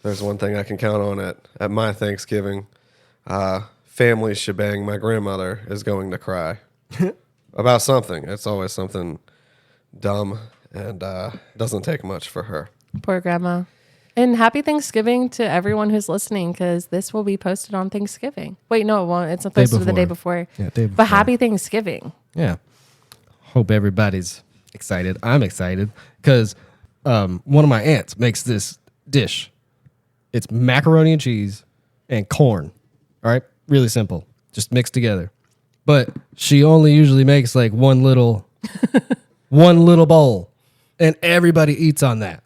there's one thing I can count on at my Thanksgiving. Family shebang, my grandmother is going to cry about something. It's always something dumb and doesn't take much for her. Poor grandma. And happy Thanksgiving to everyone who's listening, because this will be posted on Thanksgiving. Wait, no, it won't. It's not posted the day before. Yeah, day before. But happy Thanksgiving. Yeah. Hope everybody's excited. I'm excited because one of my aunts makes this dish. It's macaroni and cheese and corn. All right? Really simple. Just mixed together. But she only usually makes like one little bowl. And everybody eats on that.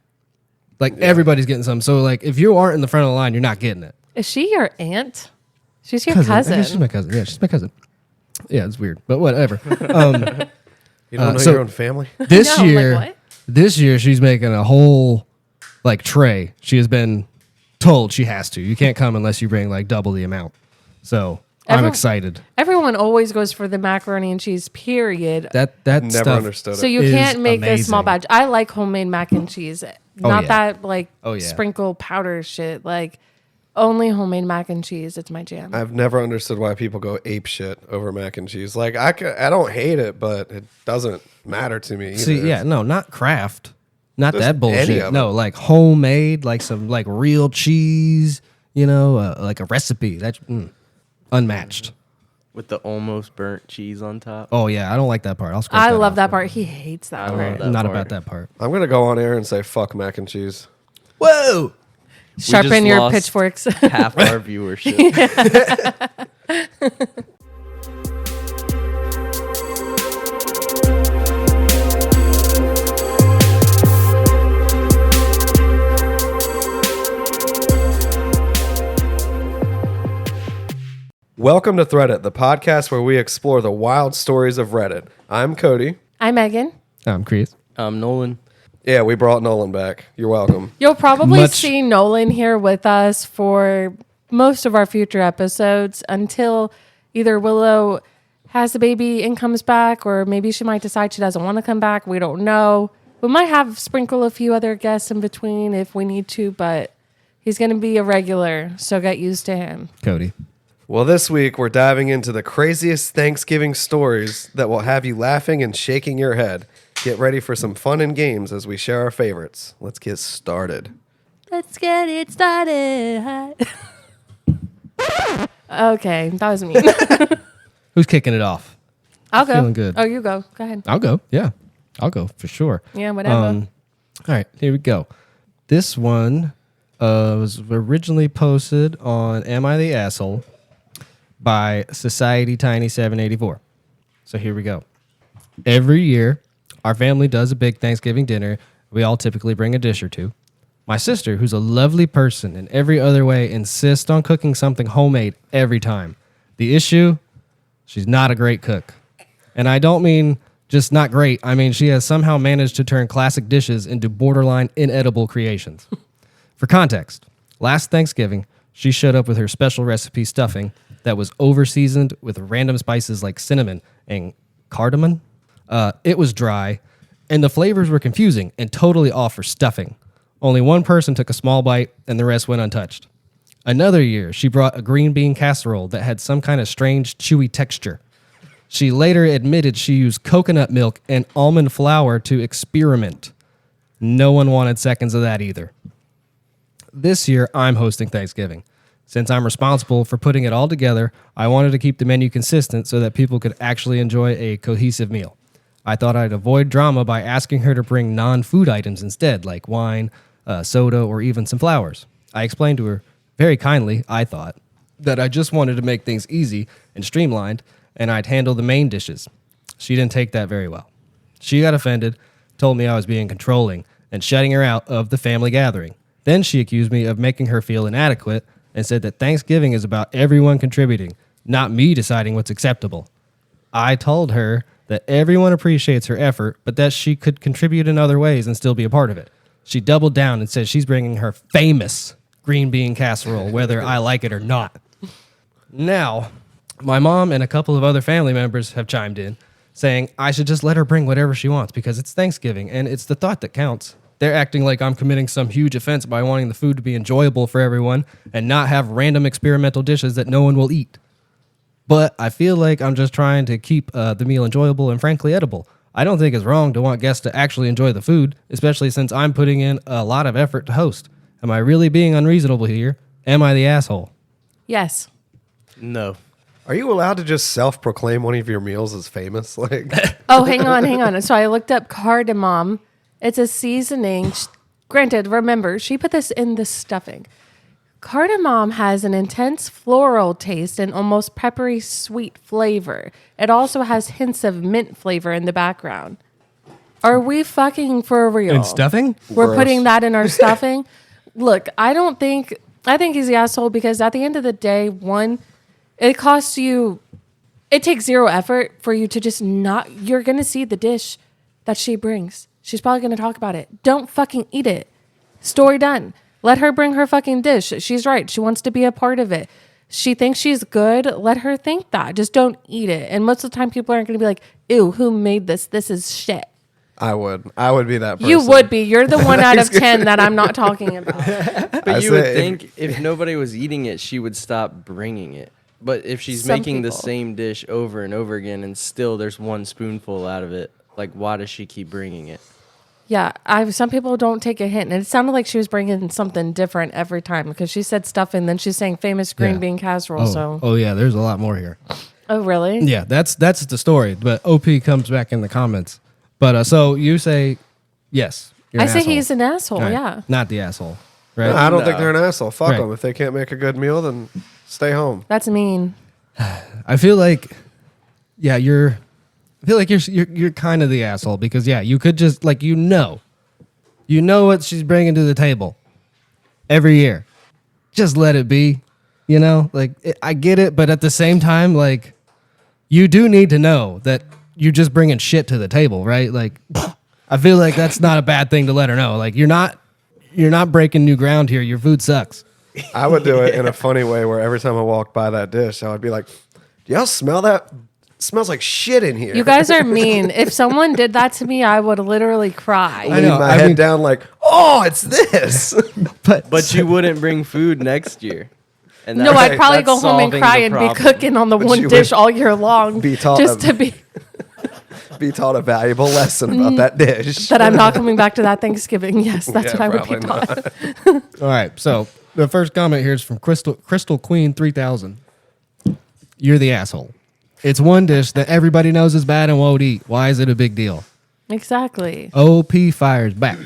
Like everybody's getting some. So like if you aren't in the front of the line, you're not getting it. Is she your aunt? She's your cousin. Yeah, she's my cousin. Yeah, she's my cousin. Yeah, it's weird, but whatever. You don't know your own family? This No, year, like what? this year she's making a whole like tray. She has been told she has to. You can't come unless you bring like double the amount. So I'm excited. Everyone always goes for the macaroni and cheese, period. That Never stuff. understood So it. you is can't make a small amazing. batch. I like homemade mac and cheese. Not yeah. that like Oh, yeah. sprinkle powder shit. Like only homemade mac and cheese. It's my jam. I've never understood why people go ape shit over mac and cheese. Like I don't hate it, but it doesn't matter to me either. See, yeah, no, not Kraft, not Just that any bullshit. of No, it. like homemade, like some like real cheese. You know, like a recipe. That's unmatched. With the almost burnt cheese on top. Oh yeah, I don't like that part. I'll scrape I that love off. that part. He hates that I part. love that Not part. about that part. I'm gonna go on air and say fuck mac and cheese. Whoa! Sharpen just your lost pitchforks. Half our viewership. Welcome to Threddit, the podcast where we explore the wild stories of Reddit. I'm Cody. I'm Megan. I'm Chris. Nolan. Yeah, we brought Nolan back. You're welcome. You'll probably Much- see Nolan here with us for most of our future episodes until either Willow has a baby and comes back, or maybe she might decide she doesn't want to come back. We don't know. We might have sprinkle a few other guests in between if we need to, but he's going to be a regular, so get used to him. Cody. Well, this week we're diving into the craziest Thanksgiving stories that will have you laughing and shaking your head. Get ready for some fun and games as we share our favorites. Let's get started. Let's get it started. Okay, that was me. Who's kicking it off? I'll go. Feeling good. Oh, you go. Go ahead. I'll go. Yeah, I'll go for sure. Yeah, whatever. All right, here we go. This one was originally posted on Am I the Asshole by Society Tiny 784. So here we go. Every year, our family does a big Thanksgiving dinner. We all typically bring a dish or two. My sister, who's a lovely person in every other way, insists on cooking something homemade every time. The issue, she's not a great cook. And I don't mean just not great. I mean, she has somehow managed to turn classic dishes into borderline inedible creations. For context, last Thanksgiving, she showed up with her special recipe stuffing that was over-seasoned with random spices like cinnamon and cardamom. It was dry, and the flavors were confusing and totally off for stuffing. Only one person took a small bite, and the rest went untouched. Another year, she brought a green bean casserole that had some kind of strange, chewy texture. She later admitted she used coconut milk and almond flour to experiment. No one wanted seconds of that either. This year, I'm hosting Thanksgiving. Since I'm responsible for putting it all together, I wanted to keep the menu consistent so that people could actually enjoy a cohesive meal. I thought I'd avoid drama by asking her to bring non-food items instead, like wine, soda, or even some flowers. I explained to her, very kindly, I thought, that I just wanted to make things easy and streamlined, and I'd handle the main dishes. She didn't take that very well. She got offended, told me I was being controlling, and shutting her out of the family gathering. Then she accused me of making her feel inadequate and said that Thanksgiving is about everyone contributing, not me deciding what's acceptable. I told her that everyone appreciates her effort, but that she could contribute in other ways and still be a part of it. She doubled down and said she's bringing her famous green bean casserole, whether I like it or not. Now, my mom and a couple of other family members have chimed in, saying I should just let her bring whatever she wants because it's Thanksgiving and it's the thought that counts. They're acting like I'm committing some huge offense by wanting the food to be enjoyable for everyone and not have random experimental dishes that no one will eat. But I feel like I'm just trying to keep the meal enjoyable and frankly edible. I don't think it's wrong to want guests to actually enjoy the food, especially since I'm putting in a lot of effort to host. Am I really being unreasonable here? Am I the asshole? Yes. No. Are you allowed to just self-proclaim one of your meals as famous? Like, Oh, hang on. So I looked up cardamom. It's a seasoning. Granted, remember, she put this in the stuffing. Cardamom has an intense floral taste and almost peppery sweet flavor. It also has hints of mint flavor in the background. Are we fucking for real? And stuffing? We're Gross. putting that in our stuffing? Look, I think he's the asshole because at the end of the day, one, it costs you, it takes zero effort for you to just not, you're going to see the dish that she brings. She's probably going to talk about it. Don't fucking eat it. Story done. Let her bring her fucking dish. She's right. She wants to be a part of it. She thinks she's good. Let her think that. Just don't eat it. And most of the time, people aren't going to be like, ew, who made this? This is shit. I would be that person. You would be. You're the 1 out of 10 that I'm not talking about. But you would think if nobody was eating it, she would stop bringing it. But if she's Some making the people. same dish over and over again and still there's one spoonful out of it, like why does she keep bringing it? Yeah, some people don't take a hint. And it sounded like she was bringing something different every time because she said stuffing, then she's saying famous green Yeah. bean casserole. Oh yeah, there's a lot more here. Oh, really? Yeah, that's the story. But OP comes back in the comments. But so you say yes. You're I an say asshole. he's an asshole, All right. yeah. Not the asshole, right? I don't No. think they're an asshole. Fuck Right. them. If they can't make a good meal, then stay home. That's mean. I feel like, yeah, you're kind of the asshole because yeah, you could just like you know what she's bringing to the table every year. Just let it be, Like I get it, but at the same time, like you do need to know that you're just bringing shit to the table, right? Like I feel like that's not a bad thing to let her know. Like you're not breaking new ground here. Your food sucks. I would do it in a funny way where every time I walked by that dish, I would be like, do y'all smell that? It smells like shit in here. You guys are mean. If someone did that to me, I would literally cry. I Lean know, my I head mean- down like, oh, it's this. But you wouldn't bring food next year. And No, I'd probably that's go home and solving cry the and problem. be cooking on the But one you dish would all year long be taught just to be Be taught a valuable lesson about that dish. that I'm not coming back to that Thanksgiving. Yes, that's Yeah, what I would be probably taught. All right, so the first comment here is from Crystal Queen 3000. You're the asshole. It's one dish that everybody knows is bad and won't eat. Why is it a big deal? Exactly. OP fires back.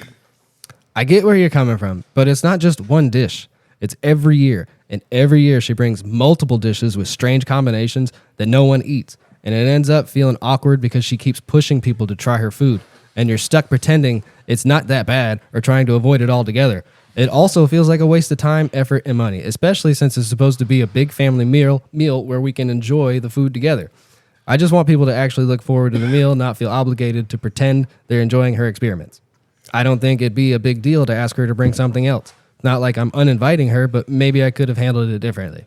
I get where you're coming from, but it's not just one dish. It's every year. And every year she brings multiple dishes with strange combinations that no one eats. And it ends up feeling awkward because she keeps pushing people to try her food. And you're stuck pretending it's not that bad or trying to avoid it altogether. It also feels like a waste of time, effort, and money, especially since it's supposed to be a big family meal where we can enjoy the food together. I just want people to actually look forward to the meal, not feel obligated to pretend they're enjoying her experiments. I don't think it'd be a big deal to ask her to bring something else. Not like I'm uninviting her, but maybe I could have handled it differently.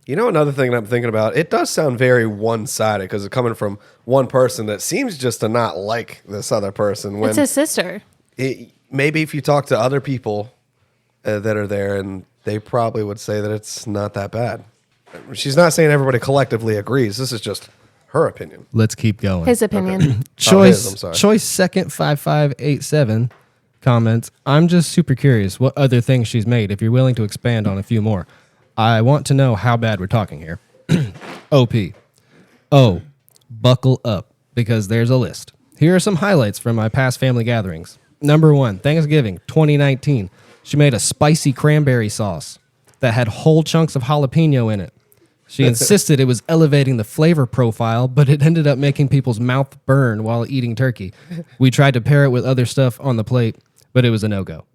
You know, another thing that I'm thinking about, it does sound very one-sided because it's coming from one person that seems just to not like this other person. When It's his sister. maybe if you talk to other people that are there, and they probably would say that it's not that bad. She's not saying everybody collectively agrees. This is just her opinion. Let's keep going. His opinion. his, I'm sorry. Choice second 5587 comments. I'm just super curious what other things she's made. If you're willing to expand on a few more, I want to know how bad we're talking here. OP. Oh, buckle up because there's a list. Here are some highlights from my past family gatherings. Number 1, Thanksgiving 2019. She made a spicy cranberry sauce that had whole chunks of jalapeno in it. She insisted it was elevating the flavor profile, but it ended up making people's mouth burn while eating turkey. We tried to pair it with other stuff on the plate, but it was a no-go.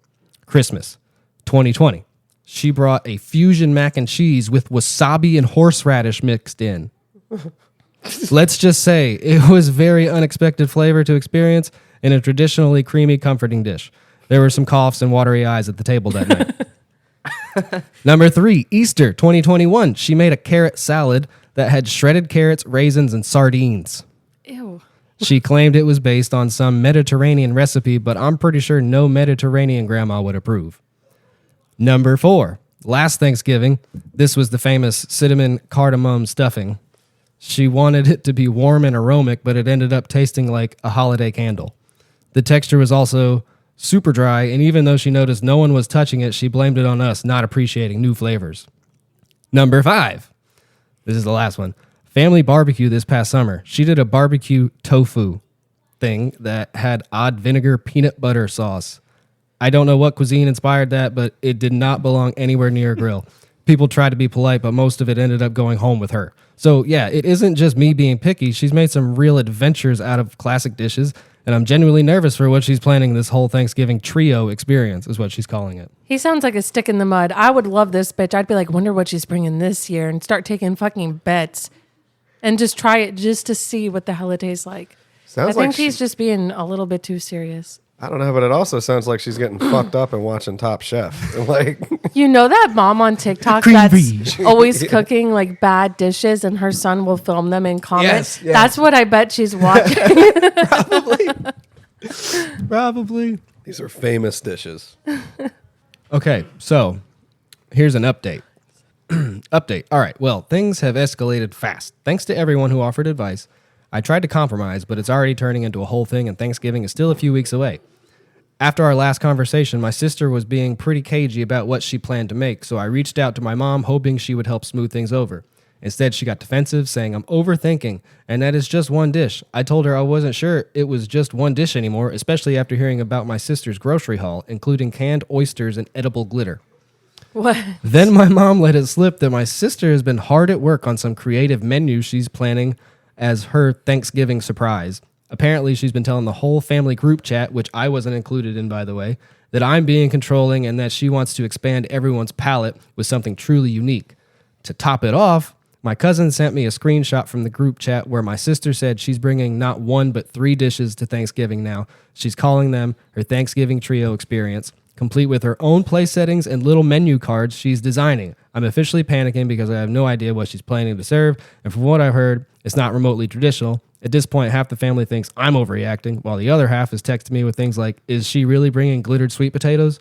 Christmas 2020. She brought a fusion mac and cheese with wasabi and horseradish mixed in. Let's just say it was very unexpected flavor to experience in a traditionally creamy, comforting dish. There were some coughs and watery eyes at the table that night. Number 3, Easter 2021. She made a carrot salad that had shredded carrots, raisins, and sardines. Ew. She claimed it was based on some Mediterranean recipe, but I'm pretty sure no Mediterranean grandma would approve. Number 4. Last Thanksgiving, this was the famous cinnamon cardamom stuffing. She wanted it to be warm and aromatic, but it ended up tasting like a holiday candle. The texture was also super dry, and even though she noticed no one was touching it, she blamed it on us not appreciating new flavors. Number 5. This is the last one. Family barbecue this past summer. She did a barbecue tofu thing that had odd vinegar peanut butter sauce. I don't know what cuisine inspired that, but it did not belong anywhere near a grill. People tried to be polite, but most of it ended up going home with her. So yeah, it isn't just me being picky. She's made some real adventures out of classic dishes, and I'm genuinely nervous for what she's planning this whole Thanksgiving trio experience, is what she's calling it. He sounds like a stick in the mud. I would love this bitch. I'd be like, wonder what she's bringing this year, and start taking fucking bets and just try it just to see what the hell it tastes like. I think she's just being a little bit too serious. I don't know, but it also sounds like she's getting fucked up and watching Top Chef. Like, you know that mom on TikTok that's always cooking like bad dishes, and her son will film them and comment? Yes. That's what I bet she's watching. Probably. these are famous dishes. Okay, so here's an update. Update. All right, well, things have escalated fast. Thanks to everyone who offered advice. I tried to compromise, but it's already turning into a whole thing, and Thanksgiving is still a few weeks away. After our last conversation, my sister was being pretty cagey about what she planned to make, so I reached out to my mom, hoping she would help smooth things over. Instead, she got defensive, saying I'm overthinking, and that is just one dish. I told her I wasn't sure it was just one dish anymore, especially after hearing about my sister's grocery haul, including canned oysters and edible glitter. What? Then my mom let it slip that my sister has been hard at work on some creative menu she's planning as her Thanksgiving surprise. Apparently, she's been telling the whole family group chat, which I wasn't included in, by the way, that I'm being controlling and that she wants to expand everyone's palate with something truly unique. To top it off, my cousin sent me a screenshot from the group chat where my sister said she's bringing not 1 but 3 dishes to Thanksgiving now. She's calling them her Thanksgiving trio experience, complete with her own place settings and little menu cards she's designing. I'm officially panicking because I have no idea what she's planning to serve, and from what I've heard, it's not remotely traditional. At this point, half the family thinks I'm overreacting, while the other half is texting me with things like, is she really bringing glittered sweet potatoes?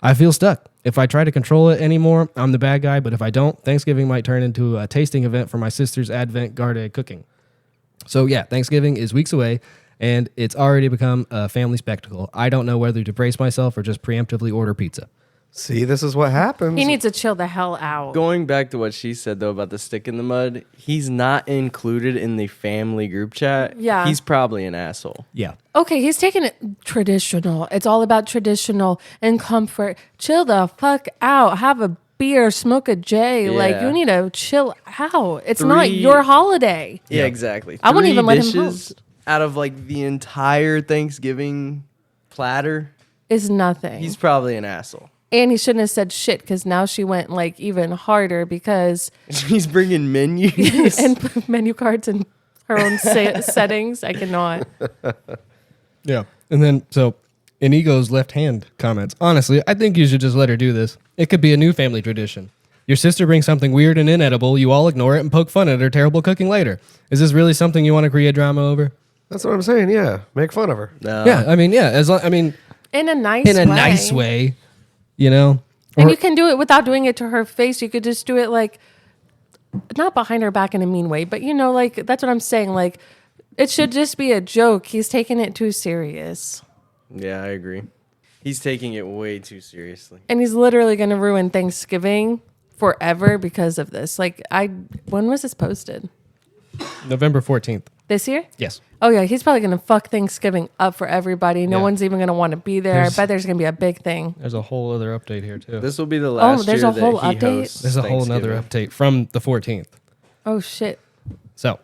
I feel stuck. If I try to control it anymore, I'm the bad guy, but if I don't, Thanksgiving might turn into a tasting event for my sister's Advent Garde cooking. So yeah, Thanksgiving is weeks away, and it's already become a family spectacle. I don't know whether to brace myself or just preemptively order pizza. See, this is what happens. He needs to chill the hell out. Going back to what she said, though, about the stick in the mud, he's not included in the family group chat. Yeah. He's probably an asshole. Yeah. Okay, he's taking it traditional. It's all about traditional and comfort. Chill the fuck out. Have a beer, smoke a J. Yeah. Like, you need to chill out. It's not your holiday. Yeah, exactly. I wouldn't even let him dishes host. out of like the entire Thanksgiving platter. Is nothing. He's probably an asshole. And he shouldn't have said shit, because now she went like even harder because He's bringing menus. and menu cards and her own settings. I cannot. Yeah. And then, so Inigo's left hand comments, honestly, I think you should just let her do this. It could be a new family tradition. Your sister brings something weird and inedible, you all ignore it and poke fun at her terrible cooking later. Is this really something you want to create drama over? That's what I'm saying. Yeah, make fun of her. No. Yeah, I mean, yeah, In a nice way, you know? And you can do it without doing it to her face. You could just do it like, not behind her back in a mean way, but you know, like, that's what I'm saying. Like, it should just be a joke. He's taking it too serious. Yeah, I agree. He's taking it way too seriously. And he's literally going to ruin Thanksgiving forever because of this. Like, when was this posted? November 14th. This year? Yes. Oh, yeah. He's probably going to fuck Thanksgiving up for everybody. No one's even going to want to be there. I bet there's going to be a big thing. There's a whole other update here, too. This will be the last there's year a whole that he update? hosts There's a whole nother Thanksgiving. update from the 14th. Oh, shit. So,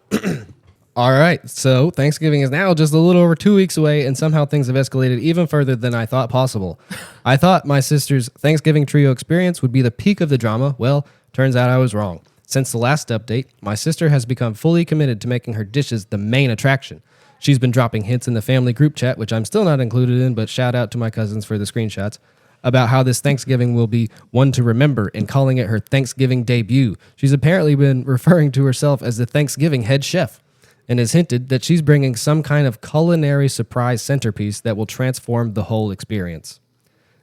all right. So, Thanksgiving is now just a little over 2 weeks away, and somehow things have escalated even further than I thought possible. I thought my sister's Thanksgiving trio experience would be the peak of the drama. Well, turns out I was wrong. Since the last update, my sister has become fully committed to making her dishes the main attraction. She's been dropping hints in the family group chat, which I'm still not included in, but shout out to my cousins for the screenshots, about how this Thanksgiving will be one to remember and calling it her Thanksgiving debut. She's apparently been referring to herself as the Thanksgiving head chef. and has hinted that she's bringing some kind of culinary surprise centerpiece that will transform the whole experience.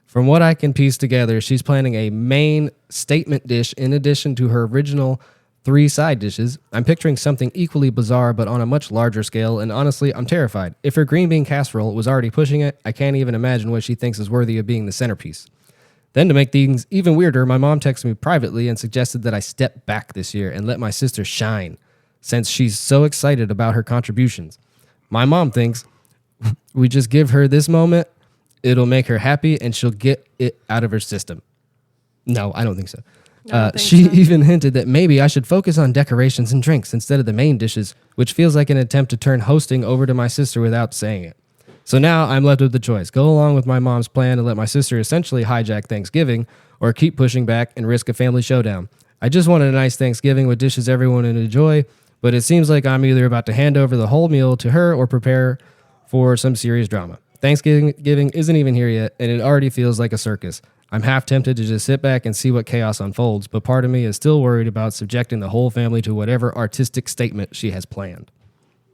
From what I can piece together, she's planning a main statement dish in addition to her original 3 side dishes. I'm picturing something equally bizarre, but on a much larger scale, and honestly, I'm terrified. If her green bean casserole was already pushing it, I can't even imagine what she thinks is worthy of being the centerpiece. Then to make things even weirder, my mom texted me privately and suggested that I step back this year and let my sister shine, since she's so excited about her contributions. My mom thinks we just give her this moment, it'll make her happy, and she'll get it out of her system. No, I don't think so. She even hinted that maybe I should focus on decorations and drinks instead of the main dishes, which feels like an attempt to turn hosting over to my sister without saying it. So now I'm left with the choice. Go along with my mom's plan and let my sister essentially hijack Thanksgiving, or keep pushing back and risk a family showdown. I just wanted a nice Thanksgiving with dishes everyone would enjoy, but it seems like I'm either about to hand over the whole meal to her or prepare for some serious drama. Thanksgiving isn't even here yet, and it already feels like a circus. I'm half tempted to just sit back and see what chaos unfolds, but part of me is still worried about subjecting the whole family to whatever artistic statement she has planned.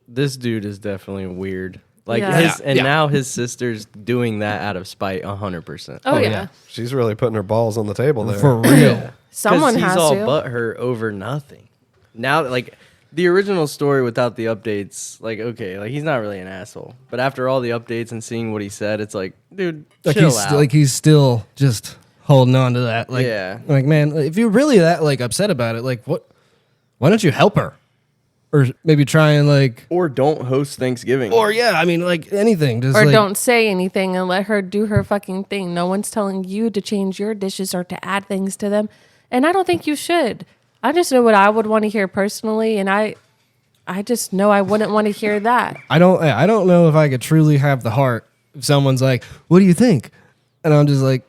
This dude is definitely weird. Like Yeah. now his sister's doing that out of spite 100%. Oh, yeah. She's really putting her balls on the table there. For real. Someone he's has all to. butthurt over nothing. Now, like the original story without the updates, like okay, like he's not really an asshole. But after all the updates and seeing what he said, it's like, dude, chill out. He's still just holding on to that. Like, Yeah. Like, man, if you're really that like upset about it, like what? Why don't you help her? Or maybe try and like, Or don't host Thanksgiving. or yeah, I mean like anything. Just Or like, don't say anything and let her do her fucking thing. No one's telling you to change your dishes or to add things to them. And I don't think you should. I just know what I would want to hear personally, and I just know I wouldn't want to hear that. I don't know if I could truly have the heart if someone's like, "What do you think?" And I'm just like,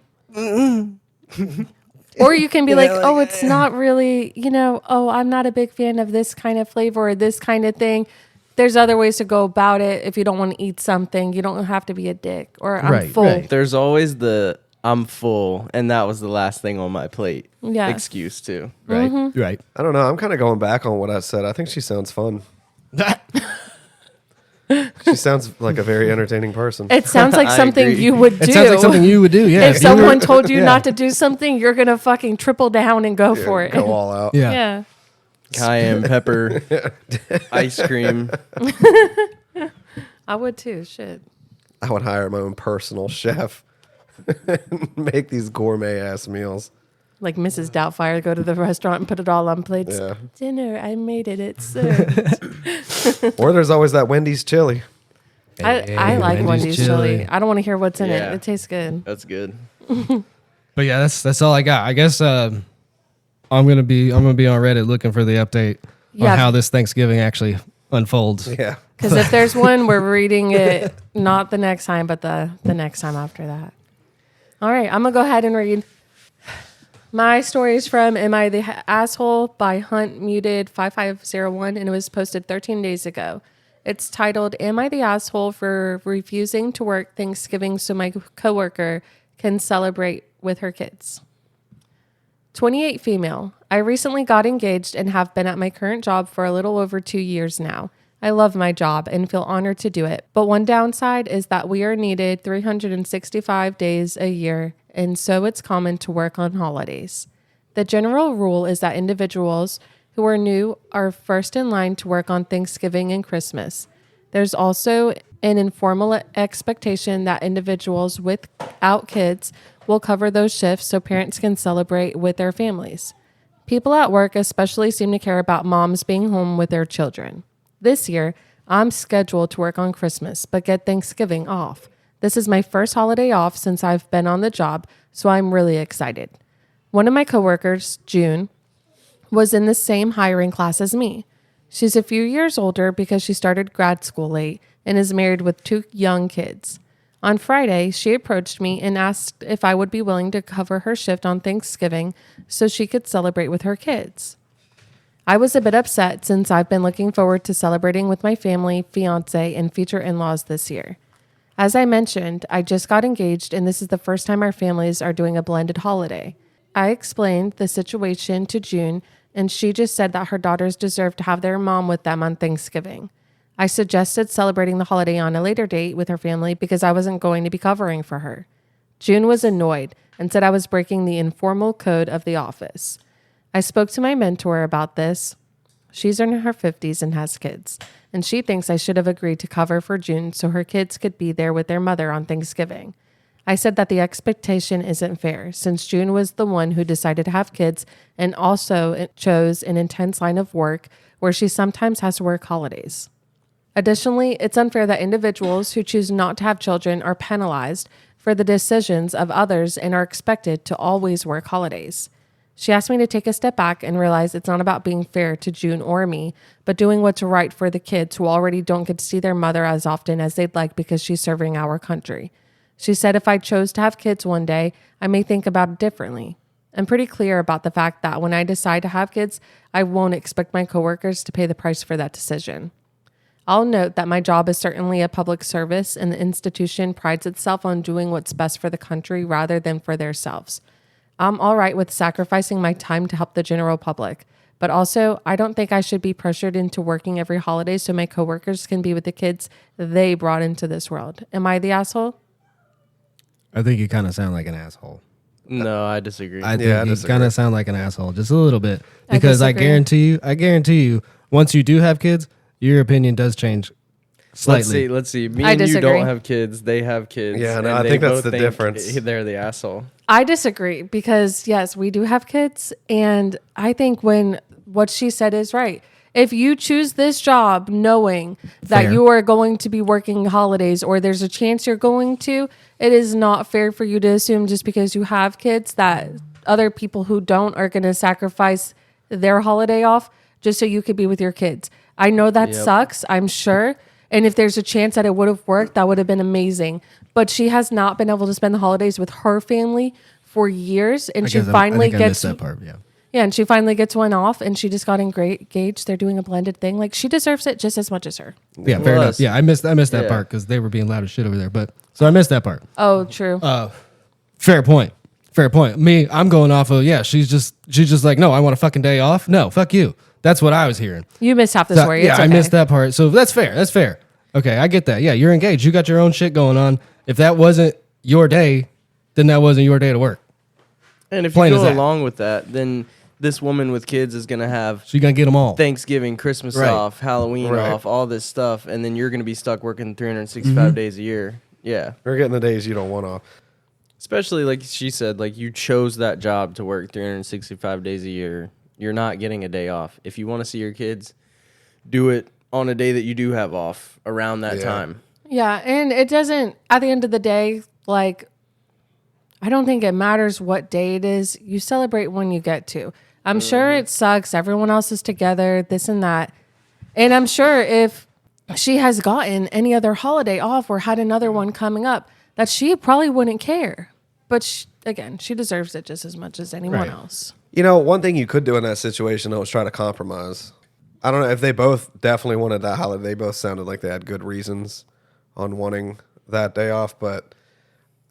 Or you can be like, like, oh, it's not really, I'm not a big fan of this kind of flavor or this kind of thing. There's other ways to go about it. If you don't want to eat something, you don't have to be a dick or I'm Right, full. right. There's always the I'm full and that was the last thing on my plate Yeah. excuse too. right, Mm-hmm. right. I don't know. I'm kind of going back on what I said. I think she sounds fun. She sounds like a very entertaining person. It sounds like I something agree. you would do. It sounds like something you would do. Yeah. If you were- someone told you yeah. not to do something, you're going to fucking triple down and go for it. Go all out. Yeah. Yeah. Cayenne pepper, ice cream. I would too. Shit. I would hire my own personal chef and make these gourmet ass meals. Like Mrs. Doubtfire, go to the restaurant and put it all on plates. Yeah. Dinner, I made it. It's served. Or there's always that Wendy's chili. I like Wendy's chili. I don't want to hear what's in Yeah. it. It tastes good. That's good. But yeah, that's all I got. I guess I'm gonna be on Reddit looking for the update Yeah. on how this Thanksgiving actually unfolds. Yeah. Because if there's one, we're reading it not the next time, but the next time after that. All right, I'm going to go ahead and read. My story is from Am I the Asshole by Hunt Muted 5501, and it was posted 13 days ago. It's titled, Am I the Asshole for Refusing to Work Thanksgiving so my coworker can celebrate with her kids? 28 female. I recently got engaged and have been at my current job for a little over 2 years now. I love my job and feel honored to do it. But one downside is that we are needed 365 days a year, and so it's common to work on holidays. The general rule is that individuals who are new are first in line to work on Thanksgiving and Christmas. There's also an informal expectation that individuals without kids will cover those shifts so parents can celebrate with their families. People at work especially seem to care about moms being home with their children. This year, I'm scheduled to work on Christmas, but get Thanksgiving off. This is my first holiday off since I've been on the job, so I'm really excited. One of my coworkers, June, was in the same hiring class as me. She's a few years older because she started grad school late and is married with 2 young kids. On Friday, she approached me and asked if I would be willing to cover her shift on Thanksgiving so she could celebrate with her kids. I was a bit upset since I've been looking forward to celebrating with my family, fiance, and future in-laws this year. As I mentioned, I just got engaged and this is the first time our families are doing a blended holiday. I explained the situation to June and she just said that her daughters deserve to have their mom with them on Thanksgiving. I suggested celebrating the holiday on a later date with her family because I wasn't going to be covering for her. June was annoyed and said I was breaking the informal code of the office. I spoke to my mentor about this. She's in her 50s and has kids, and she thinks I should have agreed to cover for June so her kids could be there with their mother on Thanksgiving. I said that the expectation isn't fair since June was the one who decided to have kids and also chose an intense line of work where she sometimes has to work holidays. Additionally, it's unfair that individuals who choose not to have children are penalized for the decisions of others and are expected to always work holidays. She asked me to take a step back and realize it's not about being fair to June or me, but doing what's right for the kids who already don't get to see their mother as often as they'd like because she's serving our country. She said if I chose to have kids one day, I may think about it differently. I'm pretty clear about the fact that when I decide to have kids, I won't expect my coworkers to pay the price for that decision. I'll note that my job is certainly a public service and the institution prides itself on doing what's best for the country rather than for themselves. I'm all right with sacrificing my time to help the general public, but also I don't think I should be pressured into working every holiday so my coworkers can be with the kids they brought into this world. Am I the asshole? I think you kind of sound like an asshole. No, I disagree. I think you disagree. kind of sound like an asshole, just a little bit, because I disagree. guarantee you, once you do have kids, your opinion does change slightly. Let's see. Me I and you disagree. don't have kids. They have kids. Yeah, no, and I they think that's both the think difference. They're the asshole. I disagree because, yes, we do have kids. And I think what she said is right. If you choose this job knowing that Fair. you are going to be working holidays or there's a chance you're going to, it is not fair for you to assume just because you have kids that other people who don't are going to sacrifice their holiday off just so you could be with your kids. I know that sucks, I'm sure. And if there's a chance that it would have worked, that would have been amazing. But she has not been able to spend the holidays with her family for years. And she finally I gets missed that part. Yeah. Yeah, and she finally gets one off, and she just got engaged. They're doing a blended thing. Like, she deserves it just as much as her. Yeah, fair enough. Plus- Yeah, I missed that Yeah. part because they were being loud as shit over there. But so I missed that part. Oh, true. Fair point. Fair point. Me, I'm going off of she's just like, no, I want a fucking day off. No, fuck you. That's what I was hearing. You missed half the So, story. yeah, It's I okay. missed that part. So that's fair. That's fair. Okay, I get that. Yeah, you're engaged. You got your own shit going on. If that wasn't your day, then that wasn't your day to work. And if Plain you as go that. along with that, then this woman with kids is gonna have So you're gonna get them all. Thanksgiving, Christmas Right. off, Halloween Right. off, all this stuff, and then you're gonna be stuck working 365 days a year. Yeah. You're getting the days you don't want off. Especially like she said, like you chose that job to work 365 days a year. You're not getting a day off. If you want to see your kids, do it on a day that you do have off around that Yeah. time. Yeah, and it doesn't, at the end of the day, like, I don't think it matters what day it is. You celebrate when you get to. I'm sure it sucks. Everyone else is together, this and that. And I'm sure if she has gotten any other holiday off or had another one coming up, that she probably wouldn't care. But again, she deserves it just as much as anyone Right. else. You know, one thing you could do in that situation though is try to compromise. I don't know if they both definitely wanted that holiday. They both sounded like they had good reasons on wanting that day off, but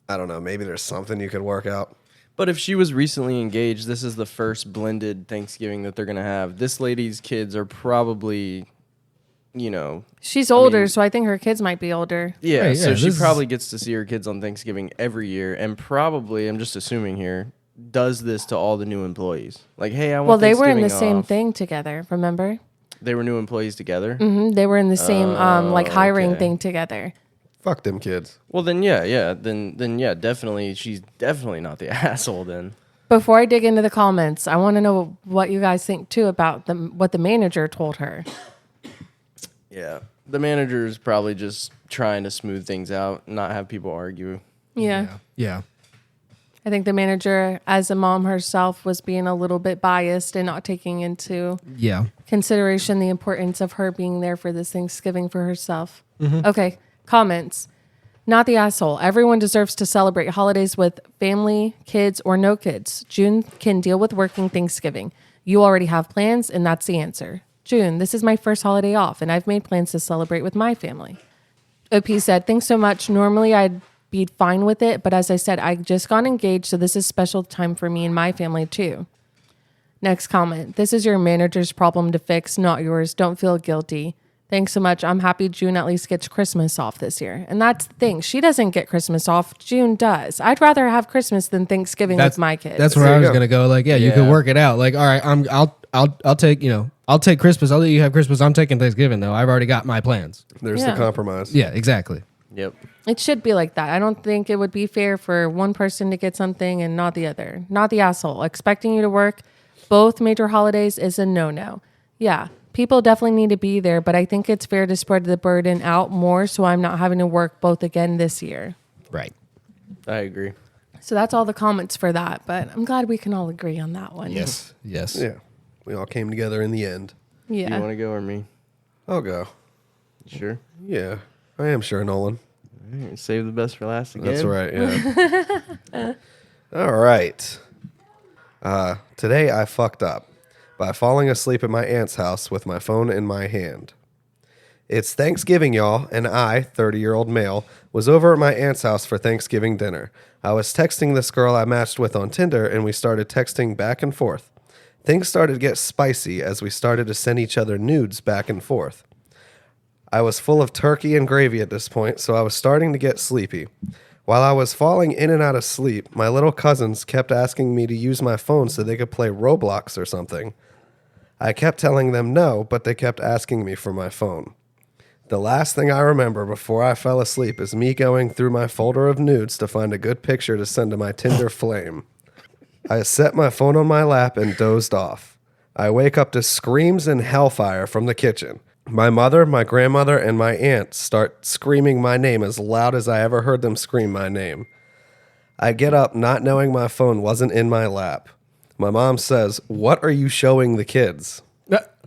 I don't know. Maybe there's something you could work out. But if she was recently engaged, this is the first blended Thanksgiving that they're going to have. This lady's kids are probably, She's older, so I think her kids might be older. yeah, Right, so yeah, she this is- probably gets to see her kids on Thanksgiving every year and probably, I'm just assuming here, does this to all the new employees. Like, hey, I want Well, they were in the Thanksgiving same off. thing together, remember? They were new employees together? They were in the same hiring okay. thing together. Fuck them kids. Well, then, yeah. Then, definitely, she's definitely not the asshole then. Before I dig into the comments, I want to know what you guys think too about what the manager told her. Yeah. The manager is probably just trying to smooth things out, not have people argue. Yeah. Yeah. I think the manager, as a mom herself, was being a little bit biased and not taking into Yeah. consideration the importance of her being there for this Thanksgiving for herself. Okay, comments. Not the asshole. Everyone deserves to celebrate holidays with family, kids, or no kids. June can deal with working Thanksgiving. You already have plans, and that's the answer. June, this is my first holiday off, and I've made plans to celebrate with my family. OP said, thanks so much. Normally, I'd be fine with it, but as I said, I just got engaged, so this is special time for me and my family too. Next comment. This is your manager's problem to fix, not yours. Don't feel guilty. Thanks so much. I'm happy June at least gets Christmas off this year. And that's the thing. She doesn't get Christmas off. June does. I'd rather have Christmas than Thanksgiving with my kids. That's where There I you was go. gonna go. Like, yeah, you could work it out. Like, all right, I'll take, I'll take Christmas. I'll let you have Christmas. I'm taking Thanksgiving though. I've already got my plans. There's Yeah. the compromise. Yeah, exactly. Yep. It should be like that. I don't think it would be fair for one person to get something and not the other. Not the asshole. Expecting you to work both major holidays is a no-no. Yeah, people definitely need to be there, but I think it's fair to spread the burden out more so I'm not having to work both again this year. Right. I agree. So that's all the comments for that, but I'm glad we can all agree on that one. Yes. Yeah. We all came together in the end. Yeah. You want to go or me? I'll go. Sure. Yeah. I am sure, Nolan. All right, save the best for last again. That's right, yeah. All right. Today I fucked up by falling asleep at my aunt's house with my phone in my hand. It's Thanksgiving, y'all, and I, 30-year-old male, was over at my aunt's house for Thanksgiving dinner. I was texting this girl I matched with on Tinder, and we started texting back and forth. Things started to get spicy as we started to send each other nudes back and forth. I was full of turkey and gravy at this point, so I was starting to get sleepy. While I was falling in and out of sleep, my little cousins kept asking me to use my phone so they could play Roblox or something. I kept telling them no, but they kept asking me for my phone. The last thing I remember before I fell asleep is me going through my folder of nudes to find a good picture to send to my Tinder flame. I set my phone on my lap and dozed off. I wake up to screams and hellfire from the kitchen. My mother, my grandmother, and my aunt start screaming my name as loud as I ever heard them scream my name. I get up not knowing my phone wasn't in my lap. My mom says, "What are you showing the kids?"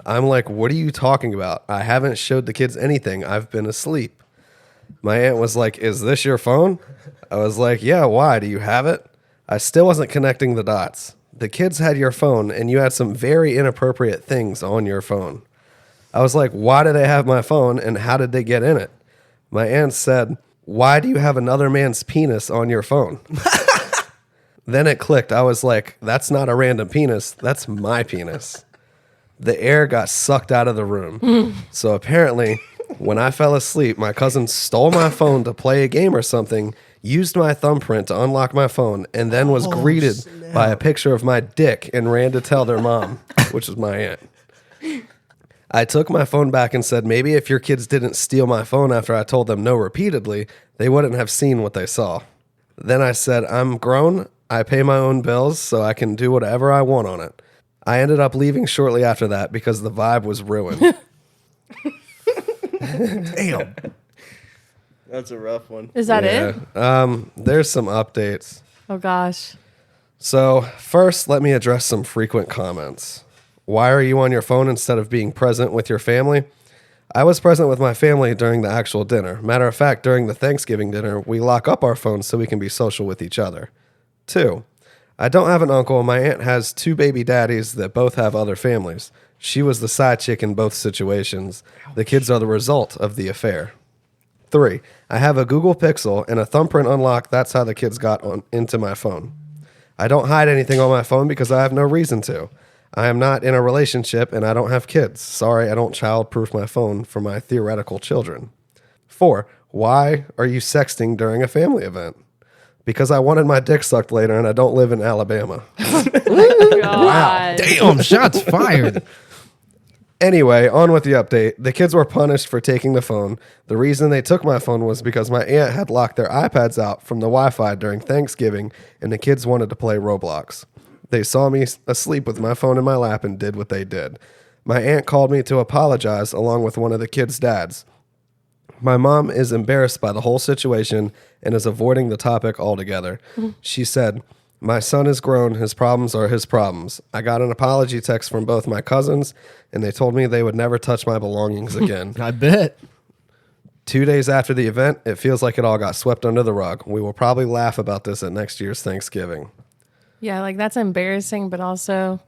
I'm like, "What are you talking about? I haven't showed the kids anything. I've been asleep." My aunt was like, "Is this your phone?" I was like, "Yeah, why? Do you have it?" I still wasn't connecting the dots. The kids had your phone, and you had some very inappropriate things on your phone. I was like, "Why do they have my phone, and how did they get in it?" My aunt said, "Why do you have another man's penis on your phone?" Then it clicked. I was like, "That's not a random penis. That's my penis." The air got sucked out of the room. So apparently, when I fell asleep, my cousin stole my phone to play a game or something, used my thumbprint to unlock my phone, and then was greeted by a picture of my dick and ran to tell their mom, which was my aunt. I took my phone back and said, maybe if your kids didn't steal my phone after I told them no repeatedly, they wouldn't have seen what they saw. Then I said, I'm grown. I pay my own bills, so I can do whatever I want on it. I ended up leaving shortly after that because the vibe was ruined. Damn. That's a rough one. Is that it? There's some updates. Oh, gosh. So first, let me address some frequent comments. Why are you on your phone instead of being present with your family? I was present with my family during the actual dinner. Matter of fact, during the Thanksgiving dinner, we lock up our phones so we can be social with each other. 2, I don't have an uncle. My aunt has 2 baby daddies that both have other families. She was the side chick in both situations. The kids are the result of the affair. 3, I have a Google Pixel and a thumbprint unlock. That's how the kids got into my phone. I don't hide anything on my phone because I have no reason to. I am not in a relationship and I don't have kids. Sorry, I don't child-proof my phone for my theoretical children. 4, why are you sexting during a family event? Because I wanted my dick sucked later and I don't live in Alabama. God. Damn, shots fired. Anyway, on with the update. The kids were punished for taking the phone. The reason they took my phone was because my aunt had locked their iPads out from the Wi-Fi during Thanksgiving and the kids wanted to play Roblox. They saw me asleep with my phone in my lap and did what they did. My aunt called me to apologize along with one of the kids' dads. My mom is embarrassed by the whole situation and is avoiding the topic altogether. She said, my son is grown. His problems are his problems. I got an apology text from both my cousins, and they told me they would never touch my belongings again. I bet. 2 days after the event, it feels like it all got swept under the rug. We will probably laugh about this at next year's Thanksgiving. Yeah, like that's embarrassing, but also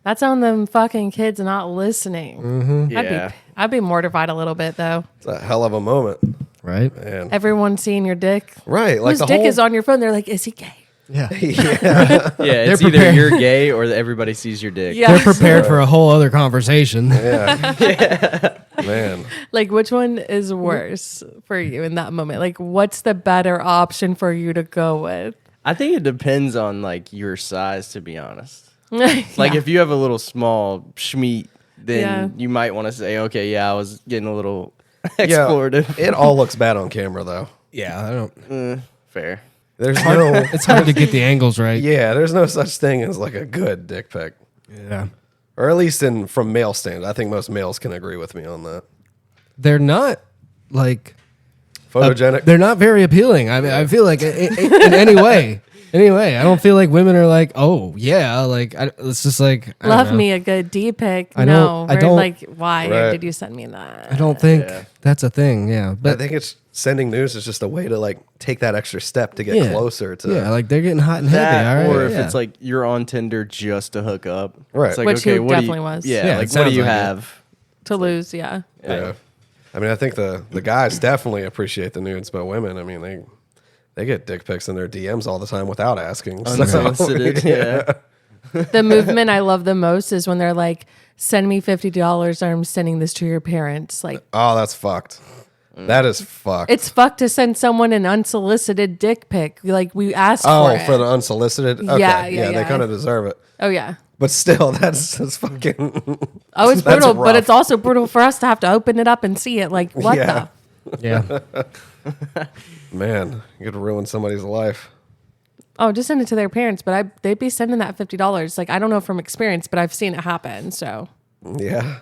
that's on them fucking kids not listening. Mm-hmm. Yeah. I'd be mortified a little bit though. It's a hell of a moment. Right? Man. Everyone seeing your dick. Right. Like Whose the dick whole... is on your phone? They're like, is he gay? Yeah. Yeah. Yeah, it's either prepared. you're gay or everybody sees your dick. Yeah. They're prepared for a whole other conversation. Yeah. Man. Like, which one is worse for you in that moment? Like, what's the better option for you to go with? I think it depends on like your size, to be honest. Like, Like if you have a little small schmeat, then Yeah. you might want to say, okay, yeah, I was getting a little explorative. It all looks bad on camera, though. Yeah, I don't. Fair. There's no, It's hard to get the angles right. yeah, there's no such thing as like a good dick pic, Yeah. or at least from male stand. I think most males can agree with me on that. They're not like Photogenic. they're not very appealing. I mean, I feel like in any way. Anyway, I don't feel like women are like, oh yeah, like it's just like I don't love know. me a good D pic. I No, don't- I we're don't- like, why Right. did you send me that? I don't think Yeah. that's a thing. Yeah, I but think it's sending news is just a way to like take that extra step to get Yeah. closer to. yeah, like they're getting hot and heavy. That, All right, or if yeah. it's like you're on Tinder just to hook up. Right. It's like, Which okay, he what do you- definitely was. Yeah, Yeah, like it what do sounds you like it. have? To lose, yeah. Yeah. I mean, I think the guys definitely appreciate the nudes, but women, I mean, they get dick pics in their DMs all the time without asking. So, Unsolicited, yeah. The movement I love the most is when they're like, send me $50 or I'm sending this to your parents. Like, Oh, that's fucked. That is fucked. it's fucked to send someone an unsolicited dick pic. Like, we asked for it. for the unsolicited? Okay. Yeah, They yeah. kind of deserve it. Oh, yeah. But still, that's fucking. Oh, it's That's brutal, but rough. it's also brutal for us to have to open it up and see it. Like, what Yeah. the? yeah. Man, you could ruin somebody's life. Oh, just send it to their parents, but they'd be sending that $50. Like, I don't know from experience, but I've seen it happen. So Yeah.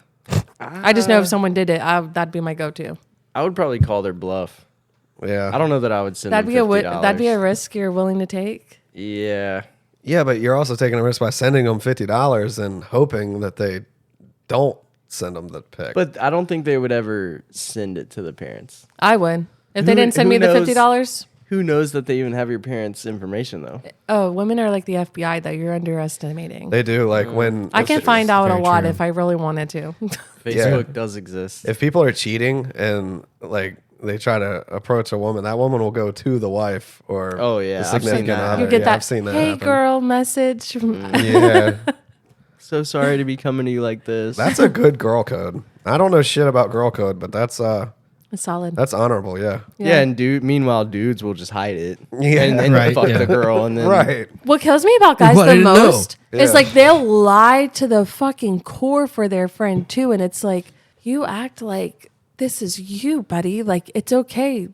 I just know if someone did it, that'd be my go-to. I would probably call their bluff. Yeah. I don't know that I would send That'd them be $50. that'd be a risk you're willing to take. Yeah. Yeah, but you're also taking a risk by sending them $50 and hoping that they don't send them the pic. But I don't think they would ever send it to the parents. I would if they Who- didn't send who me the knows? $50. Who knows that they even have your parents' information, though? Oh, women are like the FBI that you're underestimating. they do like when I can if- find out a very lot true. if I really wanted to. Facebook does exist. if people are cheating and like they try to approach a woman, that woman will go to the wife or Oh, yeah, the I've seen significant that. other. You get Yeah, that, I've seen that hey happen. girl message. From, Yeah, So sorry to be coming to you like this. that's a good girl code. I don't know shit about girl code, but that's solid. honorable. Yeah, yeah, and meanwhile, dudes will just hide it. Yeah. and Right, fuck yeah. the girl, and then right. What kills me about guys What, I the didn't know. most is Yeah. like they'll lie to the fucking core for their friend too, and it's like you act like this is you, buddy. Like it's okay,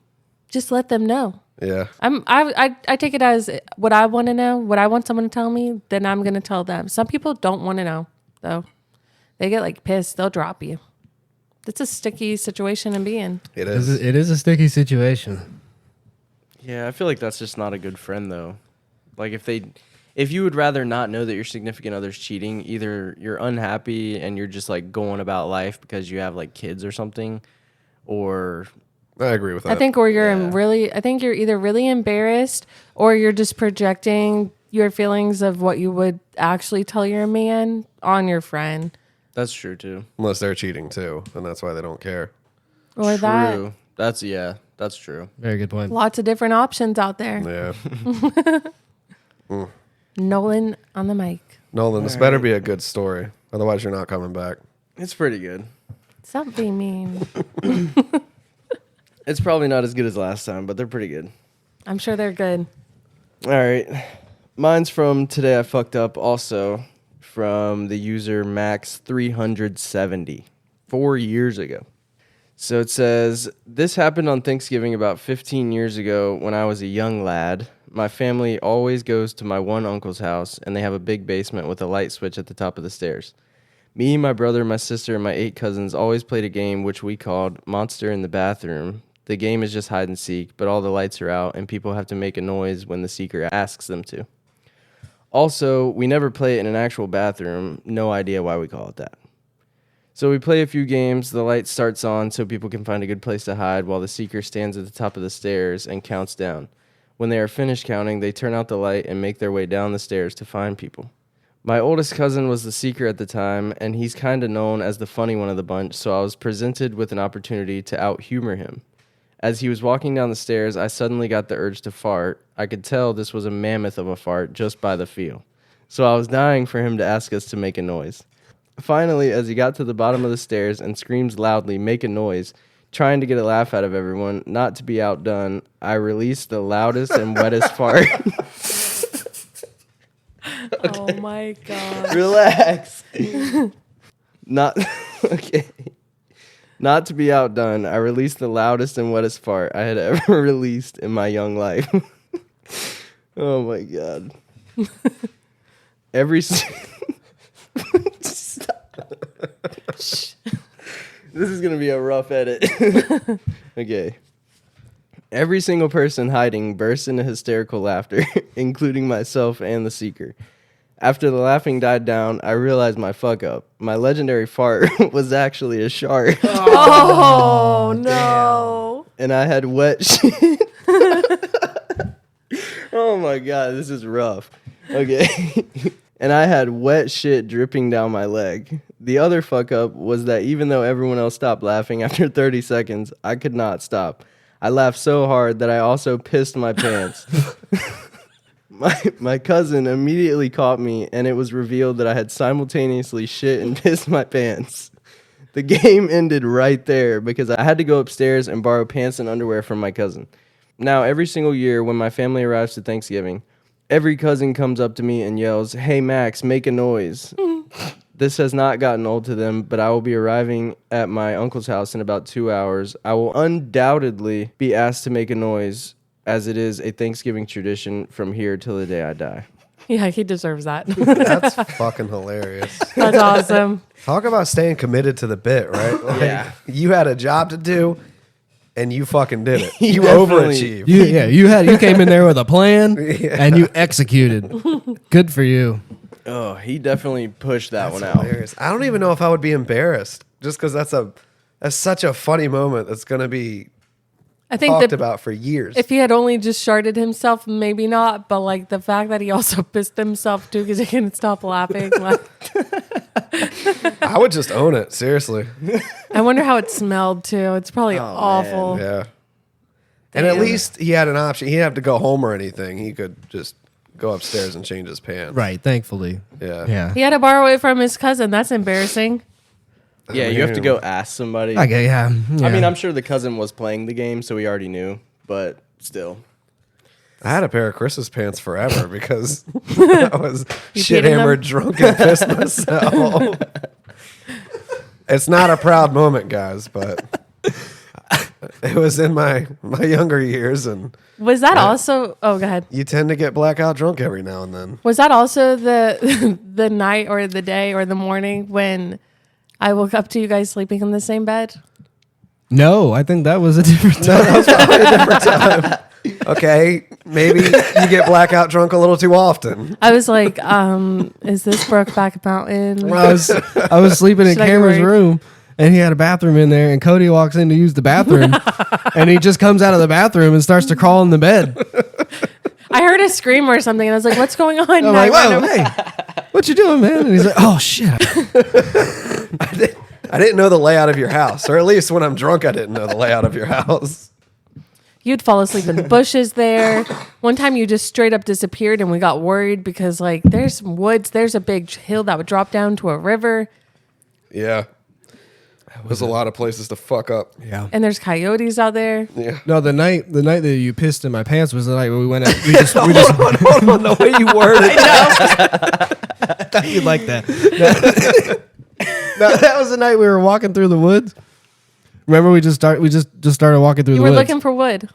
just let them know. Yeah, I take it as what I want to know, what I want someone to tell me. Then I'm gonna tell them. Some people don't want to know though. They get like pissed. They'll drop you. It's a sticky situation to be in. it It is, is. it is a sticky situation. yeah, I feel like that's just not a good friend, though. Like if you would rather not know that your significant other's cheating, either you're unhappy and you're just like going about life because you have like kids or something, or I agree with that. I think I think you're either really embarrassed or you're just projecting your feelings of what you would actually tell your man on your friend. that's true too. unless they're cheating too, and that's why they don't care. Or that. True. That's true. Very good point. Lots of different options out there. Yeah, Nolan on the mic. Nolan, this better be a good story. Otherwise, you're not coming back. It's pretty good. Stop being mean. It's probably not as good as last time, but they're pretty good. I'm sure they're good. All right. Mine's from Today I Fucked Up, also from the user Max370, 4 years ago. So it says, this happened on Thanksgiving about 15 years ago when I was a young lad. My family always goes to my one uncle's house, and they have a big basement with a light switch at the top of the stairs. Me, my brother, my sister, and my 8 cousins always played a game which we called Monster in the Bathroom. The game is just hide and seek, but all the lights are out, and people have to make a noise when the seeker asks them to. Also, we never play it in an actual bathroom. No idea why we call it that. So we play a few games. The light starts on so people can find a good place to hide while the seeker stands at the top of the stairs and counts down. When they are finished counting, they turn out the light and make their way down the stairs to find people. My oldest cousin was the seeker at the time, and he's kind of known as the funny one of the bunch, so I was presented with an opportunity to out-humor him. As he was walking down the stairs, I suddenly got the urge to fart. I could tell this was a mammoth of a fart just by the feel. So I was dying for him to ask us to make a noise. Finally, as he got to the bottom of the stairs and screams loudly, make a noise, trying to get a laugh out of everyone, not to be outdone, I released the loudest and wettest fart. Oh my god. Relax. Not okay. Not to be outdone, I released the loudest and wettest fart I had ever released in my young life. Oh my god. This is going to be a rough edit. Okay. Every single person hiding burst into hysterical laughter, including myself and the seeker. After the laughing died down, I realized my fuck up. My legendary fart was actually a shark. Oh, no. And I had wet shit. Oh my god, this is rough. Okay. And I had wet shit dripping down my leg. The other fuck up was that even though everyone else stopped laughing after 30 seconds, I could not stop. I laughed so hard that I also pissed my pants. My cousin immediately caught me, and it was revealed that I had simultaneously shit and pissed my pants. The game ended right there because I had to go upstairs and borrow pants and underwear from my cousin. Now, every single year when my family arrives to Thanksgiving, every cousin comes up to me and yells, "Hey, Max, make a noise." This has not gotten old to them, but I will be arriving at my uncle's house in about 2 hours. I will undoubtedly be asked to make a noise, as it is a Thanksgiving tradition from here till the day I die. Yeah, he deserves that. That's fucking hilarious. That's awesome. Talk about staying committed to the bit, right? Like, Yeah. You had a job to do, and you fucking did it. You definitely- overachieved. You came in there with a plan and you executed. Good for you. Oh, he definitely pushed that one out. Hilarious. I don't even know if I would be embarrassed, just because that's such a funny moment that's going to be I think talked that about for years. if he had only just sharded himself, maybe not. But like the fact that he also pissed himself too because he couldn't stop laughing. Like, I would just own it, seriously. I wonder how it smelled too. It's probably awful. Yeah. And at least he had an option. He didn't have to go home or anything. He could just go upstairs and change his pants. Right, thankfully. Yeah. Yeah. He had to borrow it from his cousin. That's embarrassing. Yeah, you have to go ask somebody. Okay, yeah. I mean, I'm sure the cousin was playing the game, so he already knew, but still. I had a pair of Chris's pants forever because I was You shit peed in hammered, drunk, and pissed myself. It's not a proud moment, guys, but it was in my younger years, and Was that also? Oh, go ahead. you tend to get blackout drunk every now and then. Was that also the the night or the day or the morning when I woke up to you guys sleeping in the same bed? No, I think that was a different time. That was probably a different time. Okay, maybe you get blackout drunk a little too often. I was like, is this Brokeback Mountain? I was sleeping in Should I get Cameron's worried? room, and he had a bathroom in there, and Cody walks in to use the bathroom, and he just comes out of the bathroom and starts to crawl in the bed. I heard a scream or something, and I was like, what's going on? I'm And like, I ran whoa, over- hey, what you doing, man? And he's like, oh, shit. I didn't know the layout of your house, or at least when I'm drunk, I didn't know the layout of your house. You'd fall asleep in the bushes there. One time you just straight up disappeared, and we got worried because, like, there's some woods. There's a big hill that would drop down to a river, Yeah. There's a lot of places to fuck up. Yeah. and there's coyotes out there. Yeah. No, the night that you pissed in my pants was the night where we went out. Hold on, the way you worded it. I thought you'd like that. No, that was the night we were walking through the woods. Remember, we just started walking through You the were woods. looking for wood.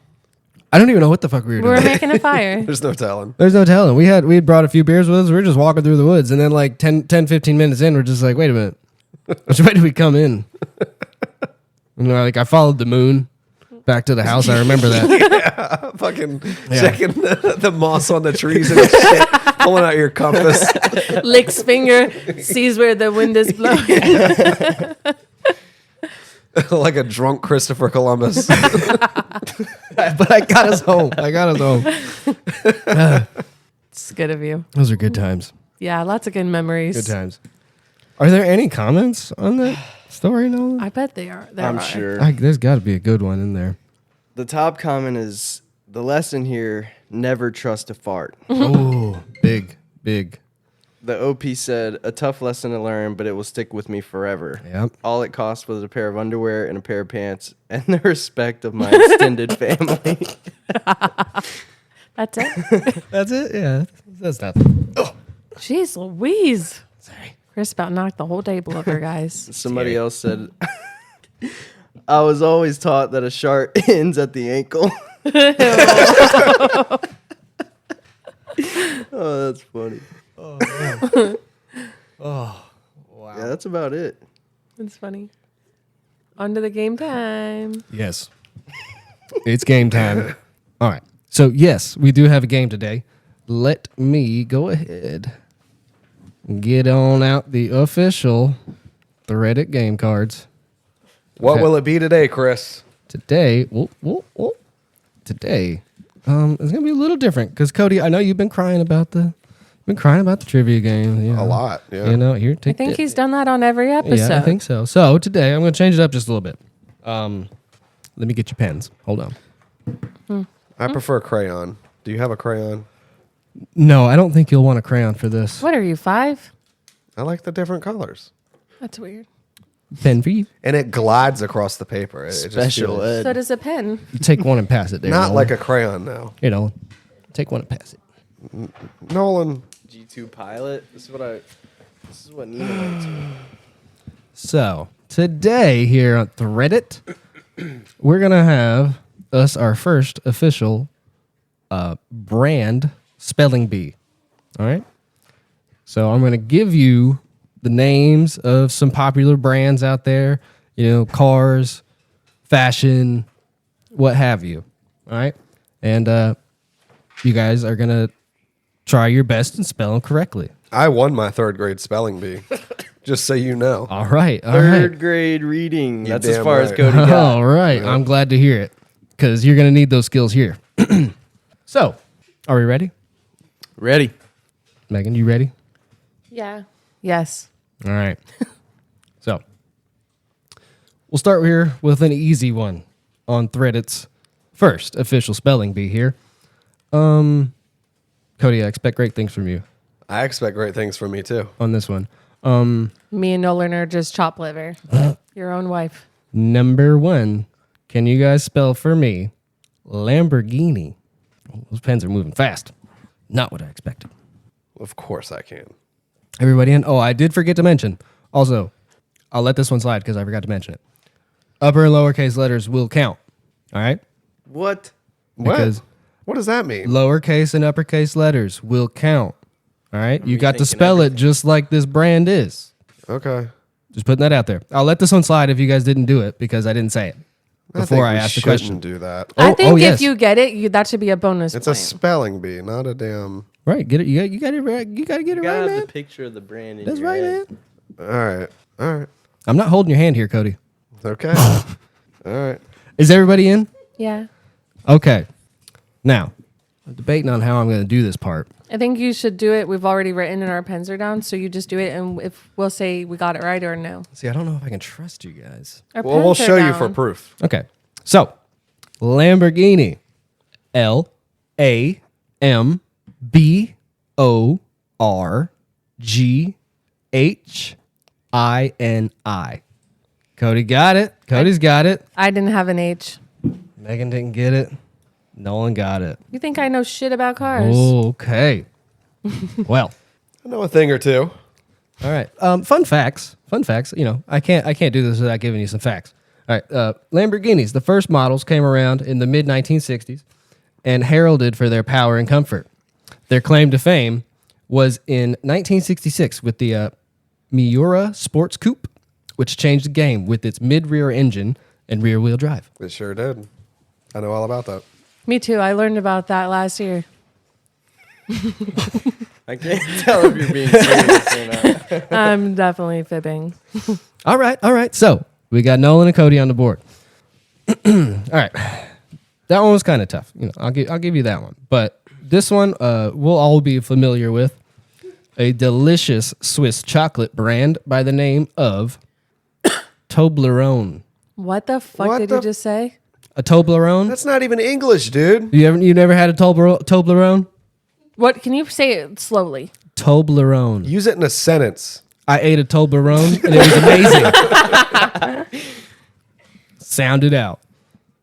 I don't even know what the fuck we were We doing. were making a fire. There's no telling. There's no telling. We had brought a few beers with us. We were just walking through the woods, and then like 10, 15 minutes in, we're just like, wait a minute, which way did we come in? And we're like, I followed the moon back to the house. I remember that. Fucking checking the moss on the trees and shit, pulling out your compass. Licks finger, sees where the wind is blowing. Like a drunk Christopher Columbus. But I got us home. It's good of you. Those are good times. Yeah, lots of good memories. Good times. Are there any comments on that story, Nolan? I bet they are. There I'm are. sure. There's got to be a good one in there. The top comment is, the lesson here, never trust a fart. Oh, big. The OP said, a tough lesson to learn, but it will stick with me forever. Yep. All it cost was a pair of underwear and a pair of pants and the respect of my extended family. That's it. That's it? Yeah. That's nothing. Jeez Louise. Sorry. Chris about knocked the whole table over, guys. Somebody else said, I was always taught that a shark ends at the ankle. Oh, that's funny. Oh, man. Oh, wow. Yeah, that's about it. It's funny. On to the game time. Yes. It's game time. All right. So, yes, we do have a game today. Let me go ahead and get on out the official Threddit game cards. What Okay. will it be today, Chris? Today, today, it's gonna be a little different because Cody, I know you've been crying about the trivia game. You know, A lot, yeah. You know, here, I take. think he's done that on every episode. Yeah, I think so. So today, I'm gonna change it up just a little bit. Let me get your pens. Hold on. I prefer crayon. Do you have a crayon? No, I don't think you'll want a crayon for this. What are you, 5? I like the different colors. That's weird. Pen for you. And it glides across the paper. It just Special feels- ed. So does a pen. You take one and pass it. There, Not Nolan. like a crayon now. You know, take one and pass it. Nolan, G2 Pilot. This is what Nina went to. So today here on Threddit, we're gonna have our first official brand spelling bee. All right. So I'm gonna give you the names of some popular brands out there. You know, cars, fashion, what have you. All right. And you guys are gonna try your best and spell them correctly. I won my 3rd grade spelling bee. Just so you know. All right. All Third right. grade reading. You That's as damn far as right. Cody got. All right. I'm glad to hear it because you're going to need those skills here. So, are we ready? Ready. Megan, you ready? Yeah. Yes. All right. So, we'll start here with an easy one on Threddit's first official spelling bee here. Cody, I expect great things from you I expect great things from me too. on this one. Me and Nolan are just chop liver. Your own wife. Number 1, can you guys spell for me Lamborghini? Oh, those pens are moving fast. Not what I expected. Of course I can. Everybody in? Oh, I did forget to mention. Also, I'll let this one slide because I forgot to mention it. Upper and lowercase letters will count. All right? What? Because What does that mean? lowercase and uppercase letters will count. All right? You got to rethinking spell it just like this brand is. Okay. Just putting that out there. I'll let this one slide if you guys didn't do it because I didn't say it I think before I we asked the shouldn't question. do that. I think yes. if you get it, that should be a bonus It's a point. spelling bee, not a damn. Right. Get it. You got it right. You got to get it You gotta right, have man. the picture of the brand in That's your right, head. man. All right. I'm not holding your hand here, Cody. Okay. All right. Is everybody in? Yeah. Okay. Now, I'm debating on how I'm going to do this part. I think you should do it. We've already written and our pens are down, so you just do it, and if we'll say we got it right or no. See, I don't know if I can trust you guys. Our Well, we'll pens are show you for down. proof. Okay. So, Lamborghini. Lamborghini. Cody got it. Cody's got it. I didn't have an H. Megan didn't get it. Nolan got it. You think I know shit about cars? Okay. Well, I know a thing or two. all right. Fun facts. You know, I can't do this without giving you some facts. All right. Lamborghinis. The first models came around in the mid 1960s and heralded for their power and comfort. Their claim to fame was in 1966 with the Miura Sports Coupe, which changed the game with its mid-rear engine and rear-wheel drive. It sure did. I know all about that. Me too. I learned about that last year. I can't tell if you're being serious or not. I'm definitely fibbing. All right. So we got Nolan and Cody on the board. All right, that one was kind of tough. You know, I'll give you that one. But this one, we'll all be familiar with a delicious Swiss chocolate brand by the name of Toblerone. What the fuck What did the- you just say? A Toblerone? That's not even English, dude. You never had a Toblerone? What? Can you say it slowly? Toblerone. Use it in a sentence. I ate a Toblerone and it was amazing. Sound it out.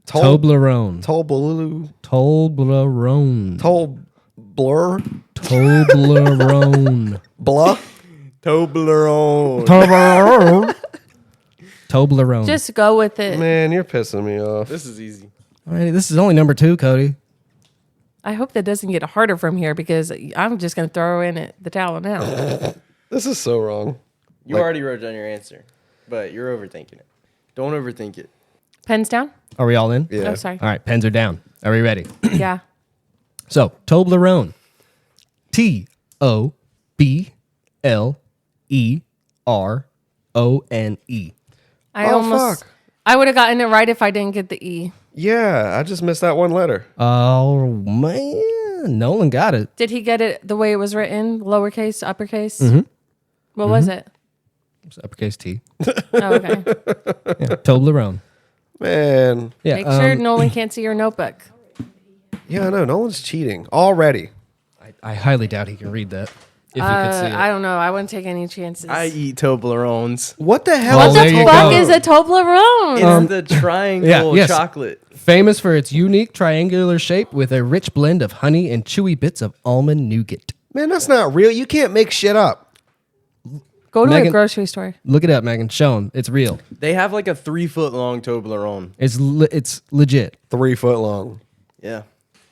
Toblerone. Toblerone. Toblerone. Blur. Toblerone. Blah. Toblerone. Toblerone. Toblerone. Just go with it. Man, you're pissing me off. This is easy. All right, this is only number 2, Cody. I hope that doesn't get harder from here because I'm just going to throw in the towel now. This is so wrong. You already wrote down your answer, but you're overthinking it. Don't overthink it. Pens down? Are we all in? Yeah. Oh, sorry. All right, pens are down. Are we ready? Yeah. So, Toblerone. Toblerone. Fuck. I would have gotten it right if I didn't get the E. Yeah, I just missed that one letter. Oh, man. Nolan got it. Did he get it the way it was written? Lowercase, uppercase? Mm-hmm. What was it? It's uppercase T. Oh, okay. Yeah, Toblerone. Man. Yeah, Make sure Nolan can't see your notebook. Yeah, I know. Nolan's cheating already. I highly doubt he can read that. If he could see it. I don't know. I wouldn't take any chances. I eat Toblerones. What the hell? Well, what there the you fuck go. is a Toblerone? It's the triangle yes. chocolate. Famous for its unique triangular shape with a rich blend of honey and chewy bits of almond nougat. Man, that's not real. You can't make shit up. Go to a Megan- grocery store. Look it up, Megan. Show him. It's real. They have like a 3-foot long Toblerone. It's legit. 3 foot long. Yeah.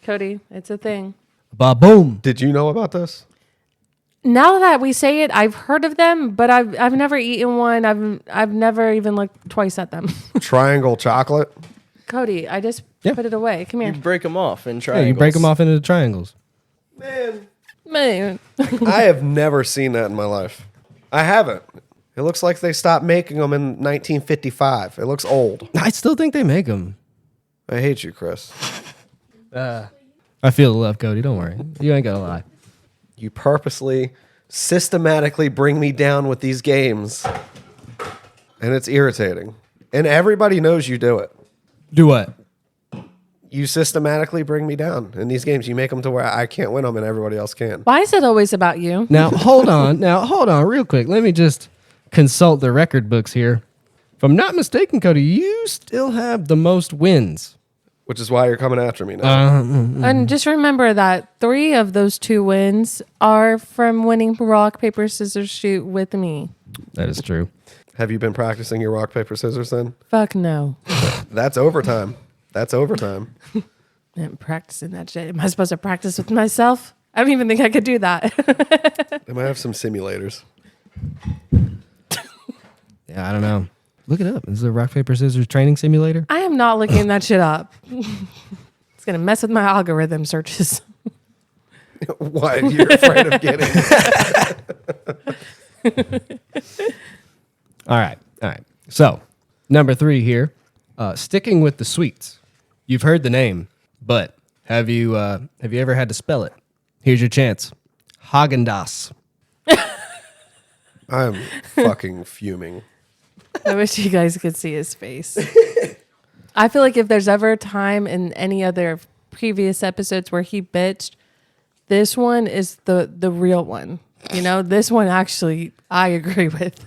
Cody, it's a thing. Ba-boom. Did you know about this? Now that we say it, I've heard of them, but I've never eaten one. I've never even looked twice at them. Triangle chocolate. Cody, I just Yeah. put it away. Come You here. break them off in Yeah, triangles. you break them off into triangles. Man. I have never seen that in my life. I haven't. It looks like they stopped making them in 1955. It looks old. I still think they make them. I hate you, Chris. I feel the love, Cody. Don't worry. You ain't got to lie. You purposely, systematically bring me down with these games. And it's irritating. And everybody knows you do it. Do what? You systematically bring me down in these games. You make them to where I can't win them and everybody else can. Why is it always about you? Now, hold on. Real quick. Let me just consult the record books here. If I'm not mistaken, Cody, you still have the most wins. Which is why you're coming after me now. And just remember that 3 of those 2 wins are from winning rock, paper, scissors, shoot with me. That is true. Have you been practicing your rock, paper, scissors then? Fuck no. That's overtime. That's overtime. I'm practicing that shit. Am I supposed to practice with myself? I don't even think I could do that. I might have some simulators. Yeah, I don't know. Look it up. This is a rock, paper, scissors training simulator. I am not looking that shit up. It's going to mess with my algorithm searches. Why? You're afraid of getting All right. So, number 3 here. Sticking with the sweets. You've heard the name, but have you ever had to spell it? Here's your chance. Häagen-Dazs. I'm fucking fuming. I wish you guys could see his face. I feel like if there's ever a time in any other previous episodes where he bitched, this one is the real one. You know, this one actually I agree with.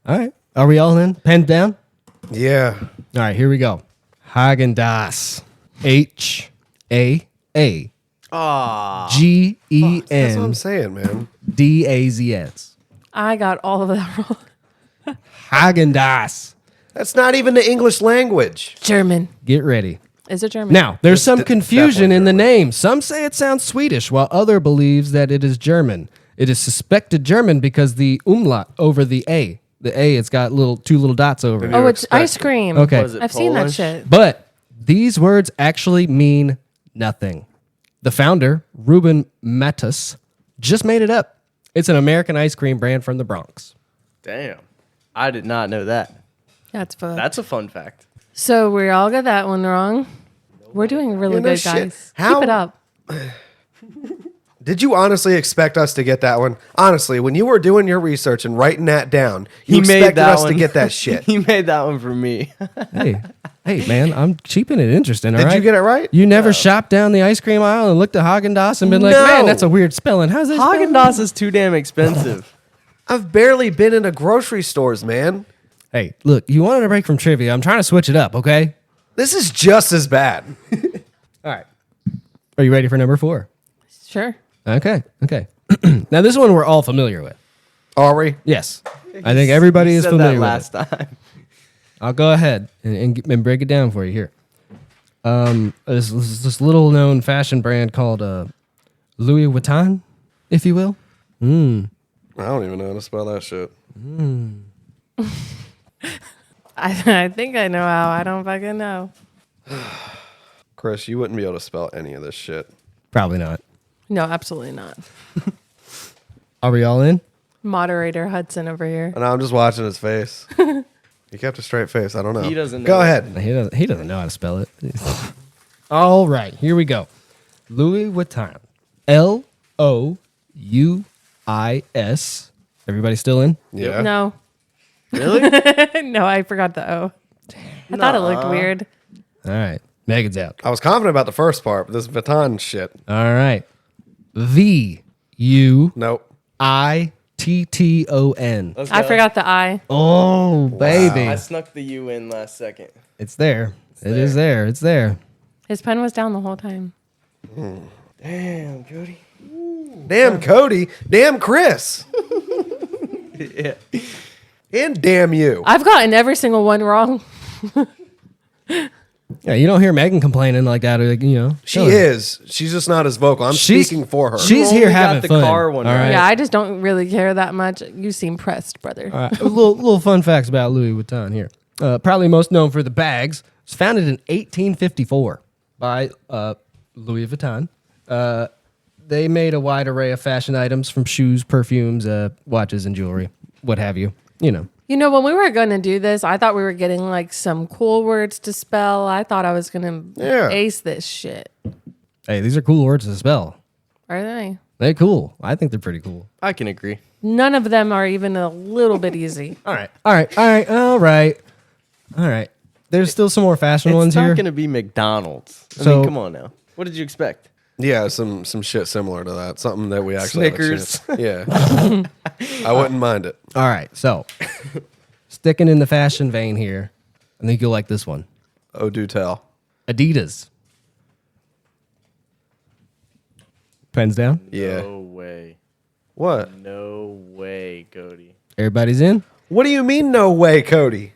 All right. Are we all in? Pen down? Yeah. All right, here we go. Häagen-Dazs. H-A-A-G-E-N-D-A-Z-S. That's what I'm saying, man. I got all of that wrong. Häagen-Dazs. That's not even the English language. German. Get ready. Is it German? Now, there's some confusion definitely in the German. name. Some say it sounds Swedish, while other believes that it is German. It is suspected German because the umlaut over the A. The A, it's got two little dots over it. Oh, it's ice cream. Okay. Was it I've seen that Polish? shit. But these words actually mean nothing. The founder, Ruben Matus, just made it up. It's an American ice cream brand from the Bronx. Damn. I did not know that. That's fun. That's a fun fact. So we all got that one wrong. We're doing really You know, good, shit. guys. How- Keep it up. Did you honestly expect us to get that one? Honestly, when you were doing your research and writing that down, you He made expected that us one. to get that shit. He made that one for me. Hey, Hey, man, I'm keeping it interesting, all Did right? you get it right? You never shopped down the ice cream aisle and looked at Haagen-Dazs and been like, No. man, that's a weird spelling. How's this spelled? Haagen-Dazs is too damn expensive. I've barely been into grocery stores, man. Hey, look, you wanted a break from trivia. I'm trying to switch it up, okay? This is just as bad. All right. Are you ready for number 4? Sure. Okay. Now, this one we're all familiar with. Are we? Yes. I think everybody You is said familiar that with it. last time. I'll go ahead and break it down for you here. This little known fashion brand called Louis Vuitton, if you will. I don't even know how to spell that shit. I think I know how. I don't fucking know. Chris, you wouldn't be able to spell any of this shit. Probably not. No, absolutely not. Are we all in? Moderator Hudson over here. And I'm just watching his face. He kept a straight face. I don't know. He doesn't know. Go ahead. He doesn't know how to spell it. All right, here we go. Louis Vuitton. Louis. Everybody still in? Yeah. No. Really? No, I forgot the O. I thought it looked weird. All right, Megan's out. I was confident about the first part, but this Vuitton shit. All right. VUITTON. Nope. Let's I go. forgot the I. Oh, baby. I snuck the U in last second. It's there. It's there. His pen was down the whole time. Damn, Cody. Damn Cody. Damn Chris. Yeah. And damn you. I've gotten every single one wrong. Yeah, you don't hear Megan complaining like that. Like, you know, She is. She's just not as vocal. I'm speaking for her. She's You here only got having the fun. car one, all right? right? Yeah, I just don't really care that much. You seem pressed, brother. All right. little fun facts about Louis Vuitton here. Probably most known for the bags. It's founded in 1854 by Louis Vuitton. They made a wide array of fashion items from shoes, perfumes, watches, and jewelry, what have you. You know. You know, when we were going to do this, I thought we were getting like some cool words to spell. I thought I was going to ace this shit. Hey, these are cool words to spell. Are they? They're cool. I think they're pretty cool. I can agree. None of them are even a little bit easy. All right. There's still some more fashion It's ones not here. going to be McDonald's. I So- mean, come on now. What did you expect? Yeah, some shit similar to that. Something that we actually Snickers. have a chance. Yeah. I wouldn't mind it. All right. So, sticking in the fashion vein here, I think you'll like this one. Oh, do tell. Adidas. Pens down. Yeah. No way. What? No way, Cody. Everybody's in. What do you mean, no way, Cody?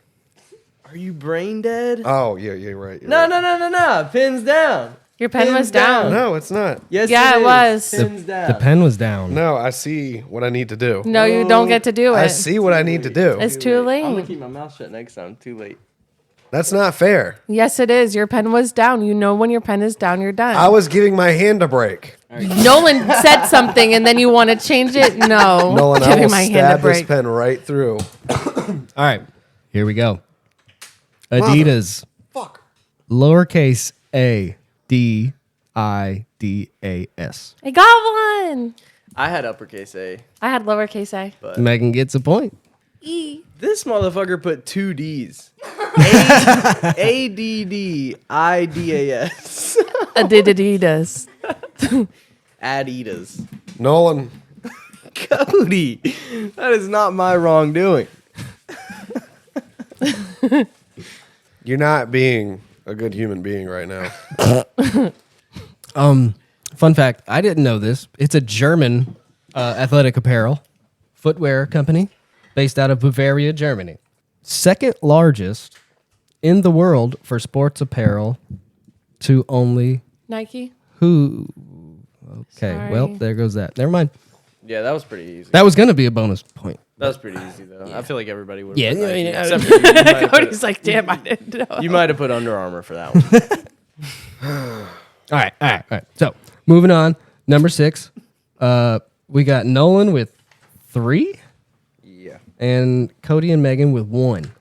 Are you brain dead? Oh, yeah, you're right. You're No, right. no. Pins down. Your pen Pins was down. No, it's not. Yes, Yeah, it is. was. Pins down. The pen was down. No, I see what I need to do. No, you don't get to do it. I see what I need to do. It's too I'm going to late. keep my mouth shut next time. Too late. That's not fair. Yes, it is. Your pen was down. You know when your pen is down, you're done. I was giving my hand a break. Nolan said something and then you want to change it? No. Nolan, I Giving will my hand a stab this break. pen right through. All right. Here we go. Adidas. Fuck. Lowercase A D I D A S. I got one. I had uppercase A. I had lowercase a. But Megan gets a point. this motherfucker put 2 D's. ADDIDAS. Adidas. Adidas. Nolan, Cody, that is not my wrongdoing. you're not being a good human being right now. Fun fact, I didn't know this. It's a German athletic apparel footwear company based out of Bavaria, Germany. Second largest in the world for sports apparel to only Nike. who? Okay, Sorry. well, there goes that. Never mind. Yeah, that was pretty easy. That was going to be a bonus point. That was pretty easy, though. I feel like everybody would. Yeah, Nike, I mean, except for you. You might have Cody's put- like, damn, I didn't know. you might have put Under Armour for that one. All right. So, moving on. Number 6. We got Nolan with 3 Yeah. and Cody and Megan with 1.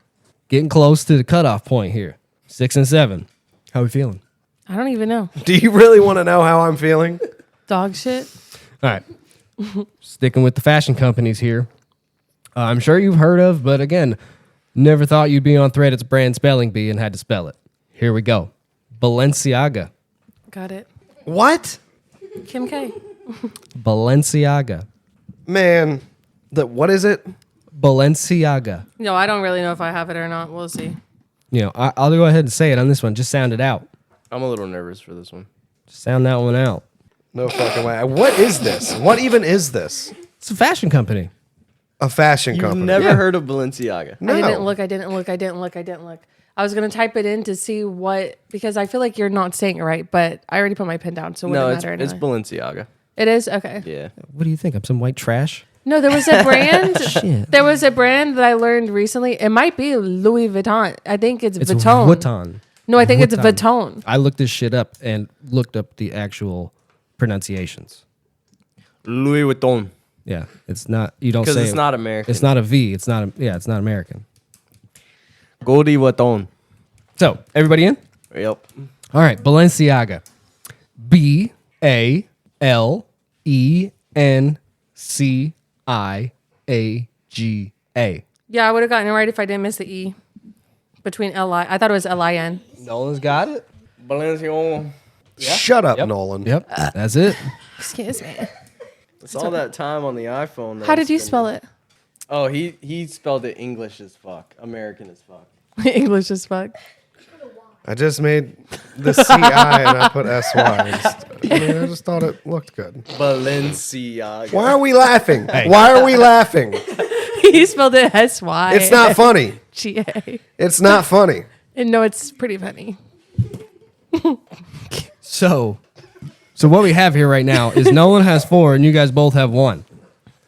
Getting close to the cutoff point here. 6 and 7. How we feeling? I don't even know. Do you really want to know how I'm feeling? Dog shit. All right. Sticking with the fashion companies here. I'm sure you've heard of, but again, never thought you'd be on Threddit's brand spelling bee and had to spell it. Here we go. Balenciaga. Got it. What? Kim K. Balenciaga. Man, what is it? Balenciaga. No, I don't really know if I have it or not. We'll see. You know, I'll go ahead and say it on this one. Just sound it out. I'm a little nervous for this one. Just sound that one out. No fucking way. What is this? What even is this? It's a fashion company. A fashion You've company. never Yeah. heard of Balenciaga? No. I didn't look. I was going to type it in to see what, because I feel like you're not saying it right, but I already put my pen down, so it No, wouldn't it's matter it's anyway. Balenciaga. It is? Okay. Yeah. What do you think? I'm some white trash? No, there was a brand. Shit. There was a brand that I learned recently. It might be Louis Vuitton. I think it's It's Vuitton. Vuitton. No, I think it's Vuitton. Vuitton. I looked this shit up and looked up the actual pronunciations. Louis Vuitton. Yeah, it's not. You don't Because say it's not American. It's not a V. It's not. It's not American. Cody Vuitton. So everybody in? Yep. All right, Balenciaga. BALENCIAGA. Yeah, I would have gotten it right if I didn't miss the E between L-I. I thought it was L-I-N. Nolan's got it. Balenciaga. Shut up, Nolan. Yep, that's it. Excuse me. It's all that time on the iPhone. that How I did you spent spell in- it? Oh, he spelled it English as fuck. American as fuck. English as fuck. I just made the CI and I put SY. I just thought it looked good. Balenciaga. Why are we laughing? Why are we laughing? He spelled it S-Y. It's not funny. G-A. It's not funny. And no, it's pretty funny. So what we have here right now is Nolan has 4 and you guys both have 1.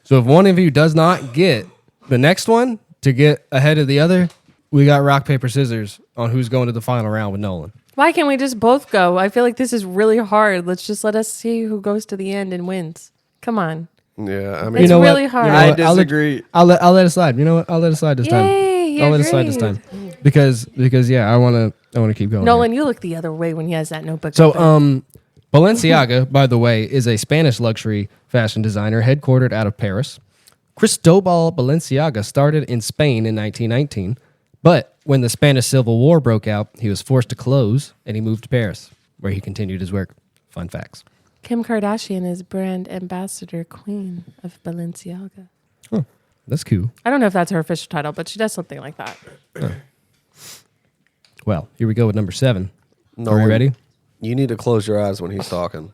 So if one of you does not get the next one to get ahead of the other, we got rock, paper, scissors on who's going to the final round with Nolan. Why can't we just both go? I feel like this is really hard. Let's just let us see who goes to the end and wins. Come on. Yeah, I mean, It's know what? really hard. I what? I'll let- disagree. I'll let it slide. You know what? I'll let it slide this time. Yay, he I'll let it slide this agreed. time because yeah, I want to keep going. Nolan, you look the other way when he has that notebook. So open. Balenciaga, by the way, is a Spanish luxury fashion designer headquartered out of Paris. Cristobal Balenciaga started in Spain in 1919, but when the Spanish Civil War broke out, he was forced to close and he moved to Paris, where he continued his work. Fun facts. Kim Kardashian is brand ambassador queen of Balenciaga. That's cool. I don't know if that's her official title, but she does something like that. Well, here we go with number 7. Are Nolan, you ready? You need to close your eyes when he's talking.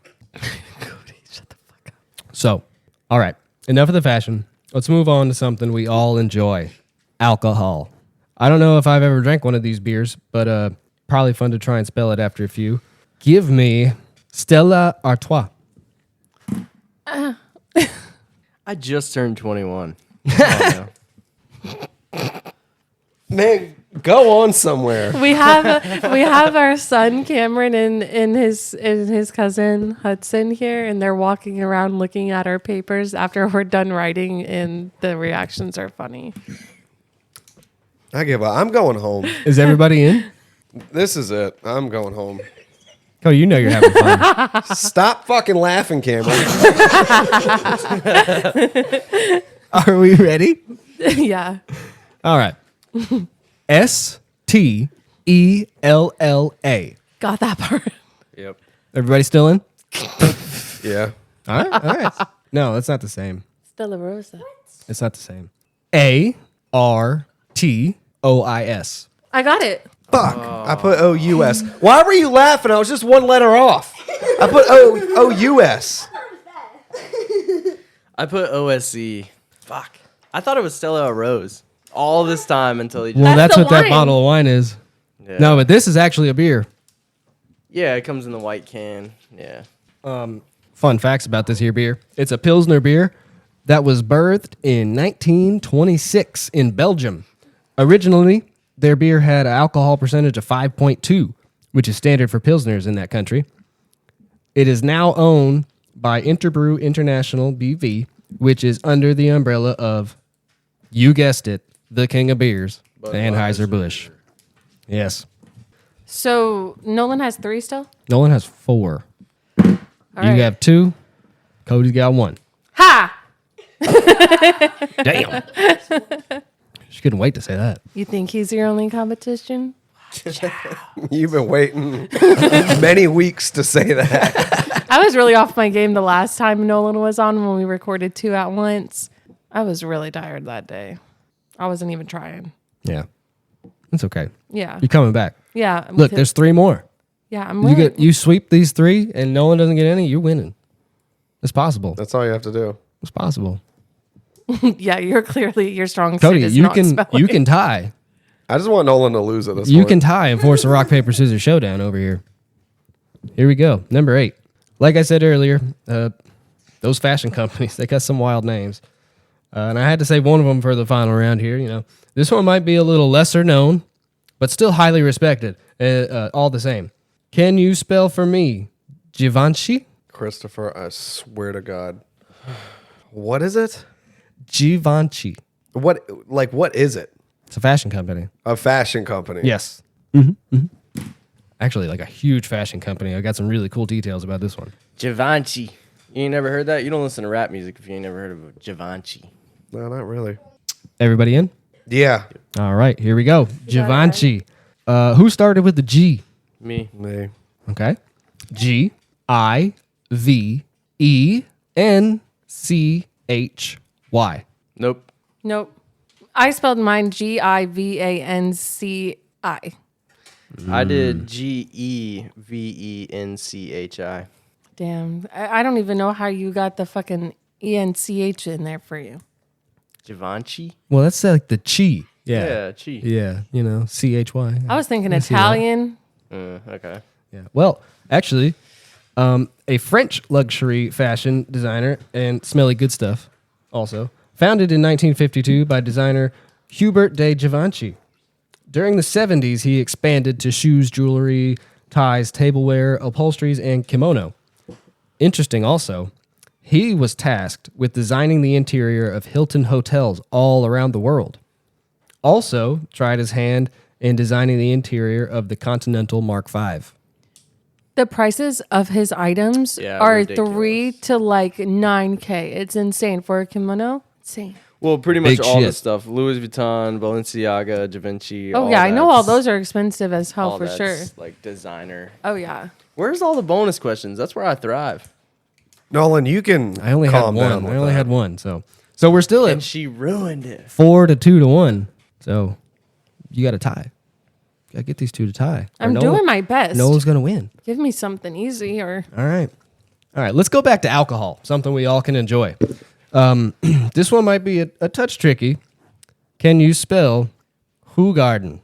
Cody, shut the fuck up. So, all right, enough of the fashion. Let's move on to something we all enjoy, alcohol. I don't know if I've ever drank one of these beers, but probably fun to try and spell it after a few. Give me Stella Artois. I just turned 21. Oh, no. Man, go on somewhere. We have our son Cameron and his cousin Hudson here, and they're walking around looking at our papers after we're done writing, and the reactions are funny. I give up. I'm going home. Is everybody in? This is it. I'm going home. Oh, you know you're having fun. Stop fucking laughing, Cameron. Are we ready? Yeah. All right. Stella. Got that part. Yep. Everybody still in? Yeah. All right. All right. No, that's not the same. Stella Rosa. It's not the same. Artois. I got it. Fuck. I put O-U-S. Why were you laughing? I was just one letter off. I put O-U-S. I put OSC. Fuck. I thought it was Stella Rose all this time until he just. Well, That's that's the what that wine. bottle of wine is. Yeah. No, but this is actually a beer. Yeah, it comes in the white can. Yeah. Fun facts about this here beer. It's a Pilsner beer that was birthed in 1926 in Belgium. Originally, their beer had an alcohol percentage of 5.2, which is standard for Pilsners in that country. It is now owned by Interbrew International BV, which is under the umbrella of, you guessed it, the king of beers, Anheuser-Busch. Yes. So Nolan has 3 still? Nolan has 4. All You right. have 2. Cody's got 1. Ha! Damn. She couldn't wait to say that. You think he's your only competition? You've been waiting many weeks to say that. I was really off my game the last time Nolan was on when we recorded 2 at once. I was really tired that day. I wasn't even trying. Yeah. It's okay. Yeah. You're coming back. Yeah. Look, there's 3 more. Yeah, I'm winning. You sweep these 3 and no one doesn't get any, you're winning. It's possible. That's all you have to do. It's possible. Yeah, you're clearly your strong suit Cody, is you not can spelling. you can tie. I just want Nolan to lose at this You point. can tie and force a rock, paper, scissors showdown over here. Here we go. Number 8. Like I said earlier, those fashion companies, they got some wild names. And I had to say one of them for the final round here. You know, this one might be a little lesser known, but still highly respected. All the same. Can you spell for me Givenchy? Christopher, I swear to God. What is it? Givenchy. What is it? It's a fashion company. A fashion company. Yes. Actually, like a huge fashion company. I got some really cool details about this one. Givenchy. You ain't never heard that? You don't listen to rap music if you ain't never heard of Givenchy. No, not really. Everybody in? Yeah. All right, here we go. Givenchy. Who started with the G? Me. Me. Okay. Givenchy. Nope. Nope. I spelled mine Givanci. I did Gevenchi. Damn. I don't even know how you got the fucking ENCH in there for you. Givenchy? Well, that's like the chi. Yeah, chi. Yeah, you know, CHY. I was thinking I see that. Italian. Okay. Yeah. Well, actually, a French luxury fashion designer and smelly good stuff also. Founded in 1952 by designer Hubert de Givenchy. During the 70s, he expanded to shoes, jewelry, ties, tableware, upholsteries, and kimono. Interesting also, he was tasked with designing the interior of Hilton hotels all around the world. Also tried his hand in designing the interior of the Continental Mark V. The prices of his items Yeah, are ridiculous. 3 to like 9K. It's insane for a kimono. Insane. Well, pretty much Big all shit. the stuff. Louis Vuitton, Balenciaga, Givenchy. Oh yeah, I know all those are expensive as hell all for sure. that's, like designer. Oh yeah. Where's all the bonus questions? That's where I thrive. Nolan, you can I only calm had down one. with I only that. had one. So we're still And at she ruined it. 4-2-1. So you got to tie. Got to get these 2 to tie. Or I'm doing my best. No one's gonna win. Give me something easy or All right. Let's go back to alcohol. Something we all can enjoy. This one might be a touch tricky. Can you spell Hoegaarden?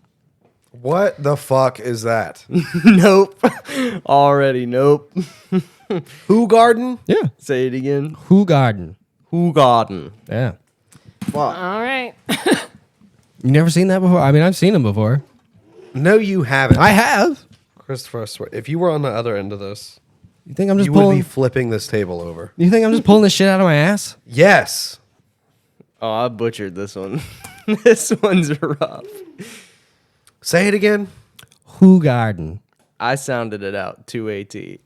What the fuck is that? Nope. Already nope. Who garden? Yeah. Say it again. Hoegaarden. Hoegaarden. Yeah. all right. You never seen that before? I mean, I've seen them before. No, you haven't. I have. Christopher, I swear, if you were on the other end of this, You think I'm just you would pulling? be flipping this table over. You think I'm just pulling this shit out of my ass? Yes. Oh, I butchered this one. This one's rough. Say it again. Hoegaarden. I sounded it out. 2AT.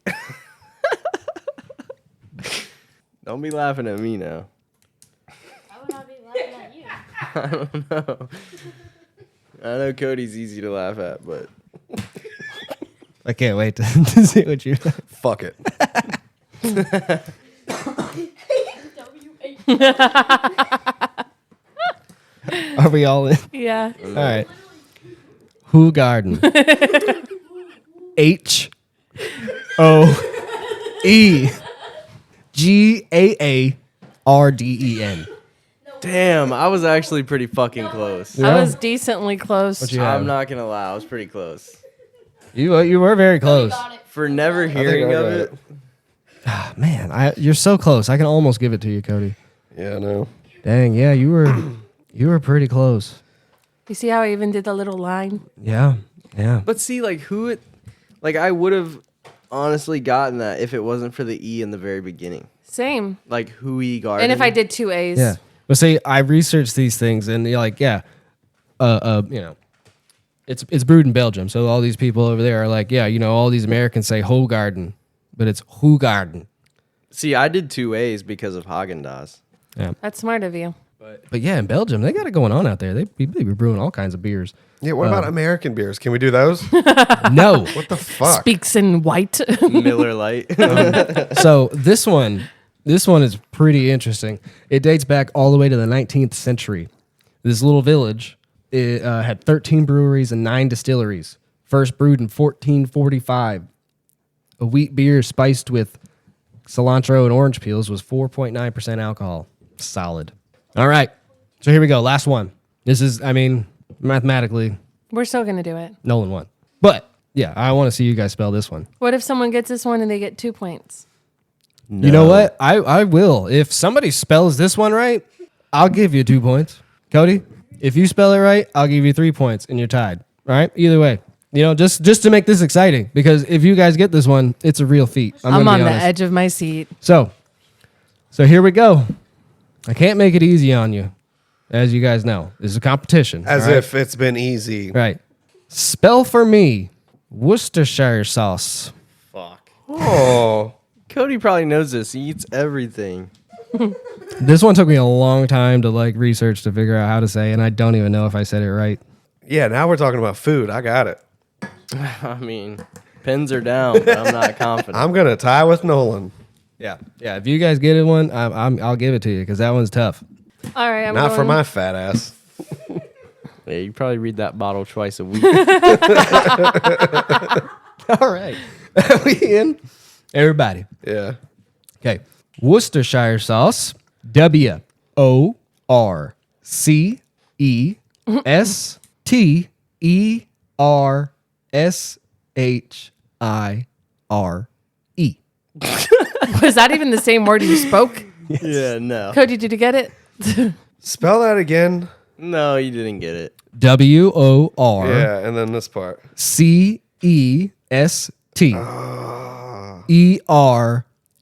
Don't be laughing at me now. Why would I be laughing at you? I know Cody's easy to laugh at, but I can't wait to see what you. Fuck it. Are we all in? Yeah. All right. Hoegaarden. Hoegaarden. damn, I was actually pretty fucking close. Yeah. I was decently close. What you have? I'm not gonna lie, I was pretty close. You were very close. For never hearing I of got it, Ah, man, you're so close. I can almost give it to you, Cody. Yeah, no. Dang, yeah, you were pretty close. You see how I even did the little line? Yeah. but see, like I would have honestly gotten that if it wasn't for the E in the very beginning. Same. Like Hoegaarden. And if I did 2 A's. Yeah. But see, I researched these things, and you're like, yeah, you know, it's brewed in Belgium, so all these people over there are like, yeah, you know, all these Americans say Hoegaarden, but it's Hoegaarden. See, I did 2 A's because of Haagen-Dazs. Yeah. That's smart of you. But yeah, in Belgium, they got it going on out there. They be brewing all kinds of beers. Yeah, what about American beers? Can we do those? No. What the fuck? Speaks in white. Miller Lite. So this one is pretty interesting. It dates back all the way to the 19th century. This little village had 13 breweries and 9 distilleries. First brewed in 1445. A wheat beer spiced with cilantro and orange peels was 4.9% alcohol. Solid. All right. So here we go. Last one. This is, mathematically, We're still going to do it. Nolan won. But, yeah, I want to see you guys spell this one. What if someone gets this one and they get 2 points? No. You know what? I will. If somebody spells this one right, I'll give you 2 points. Cody, if you spell it right, I'll give you 3 points and you're tied. All right? Either way. Just to make this exciting, because if you guys get this one, it's a real feat. I'm gonna on be the honest. edge of my seat. So here we go. I can't make it easy on you, as you guys know. This is a competition. As all right? if it's been easy. Right. Spell for me Worcestershire sauce. Fuck. Oh. Cody probably knows this. He eats everything. This one took me a long time to research to figure out how to say, and I don't even know if I said it right. Yeah, now we're talking about food. I got it. I mean, pens are down, but I'm not confident. I'm going to tie with Nolan. Yeah. If you guys get it one, I'll give it to you because that one's tough. All right, Not for my fat ass. Yeah, you probably read that bottle twice a week. All right. We in? Everybody. Yeah. Okay. Worcestershire sauce. WORCESTERSHIRE. Was that even the same word you spoke? Yeah, no. Cody, did you get it? Spell that again. No, you didn't get it. WORCEST. Yeah, and then this part.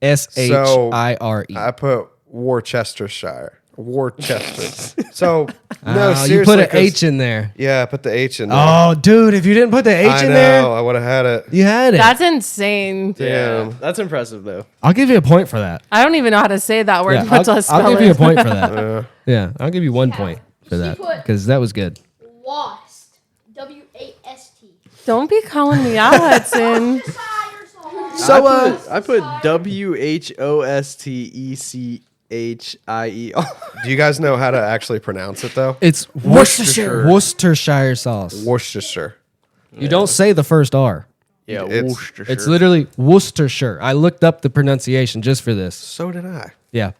ERSHIRE. I put Worcestershire. Worcester. So, no, seriously. You put an 'cause- H in there. Yeah, I put the H in there. Oh, dude, if you didn't put the H I in know. there, I would have had it. you had it. That's insane. Damn. That's impressive, though. I'll give you a point for that. I don't even know how to say that word, Yeah, much less spell I'll give it. you a point for that. Yeah, I'll give you 1 point for that put- because that was good. Wast. W-A-S-T. Don't be calling me out, Hudson. So, I put WHOSTECHIER. Do you guys know how to actually pronounce it, though? it's Worcestershire sauce. Worcestershire. You don't say the first R. Yeah, It's- Worcestershire. It's literally Worcestershire. I looked up the pronunciation just for this. So did I. Yeah.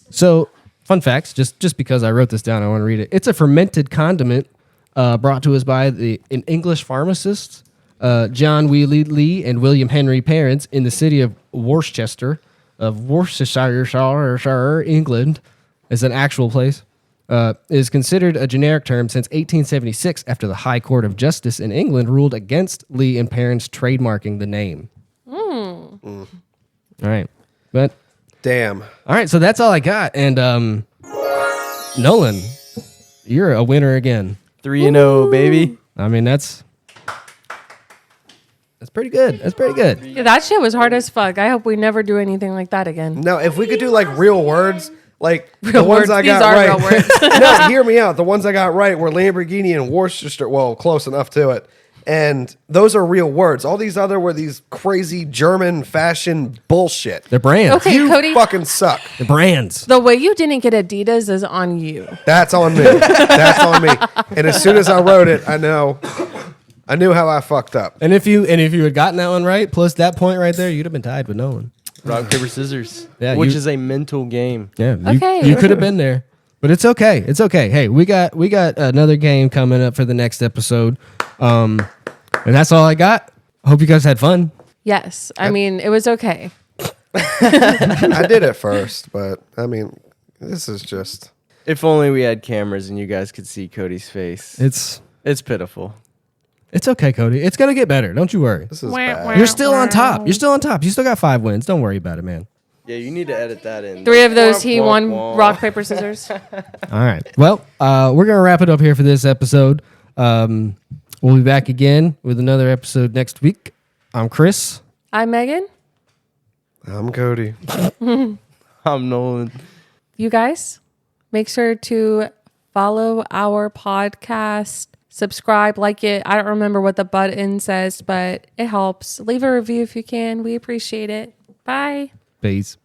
So, fun facts, just because I wrote this down, I want to read it. It's a fermented condiment brought to us by an English pharmacist, John Wheely Lee and William Henry Parents in the city of Worcester, of Worcestershire, England, is an actual place. Is considered a generic term since 1876 after the High Court of Justice in England ruled against Lee and Parents trademarking the name. All right. But Damn. all right, so that's all I got. And Nolan, you're a winner again. 3-0, baby. I mean, that's pretty good. That's pretty good. Yeah, that shit was hard as fuck. I hope we never do anything like that again. Now, if we could do real words, the Real ones words. I These got are right. real words. No, hear me out. The ones I got right were Lamborghini and Worcester. Well, close enough to it. And those are real words. All these other were these crazy German fashion bullshit. They're brands. Okay, You Cody, fucking suck. They're brands. the way you didn't get Adidas is on you. That's on me. That's on me. And as soon as I wrote it, I knew how I fucked up. And if you had gotten that one right, plus that point right there, you'd have been tied with Nolan. Rock, paper, scissors. Yeah, which you- is a mental game. Yeah. Okay. You could have been there. But it's okay. It's okay. Hey, we got another game coming up for the next episode. And that's all I got. I hope you guys had fun. Yes. I mean, it was okay. I did it first, but this is just. If only we had cameras and you guys could see Cody's face. It's pitiful. It's okay, Cody. It's gonna get better. Don't you worry. This is Wah, bad. wah. You're still on top. You're still on top. You still got 5 wins. Don't worry about it, man. Yeah, you need to edit that in. 3 of those he Womp, won womp. rock, paper, scissors. All right. Well, we're gonna wrap it up here for this episode. We'll be back again with another episode next week. I'm Chris. I'm Megan. I'm Cody. I'm Nolan. you guys, make sure to follow our podcast, subscribe, like it. I don't remember what the button says, but it helps. Leave a review if you can. We appreciate it. Bye. Peace.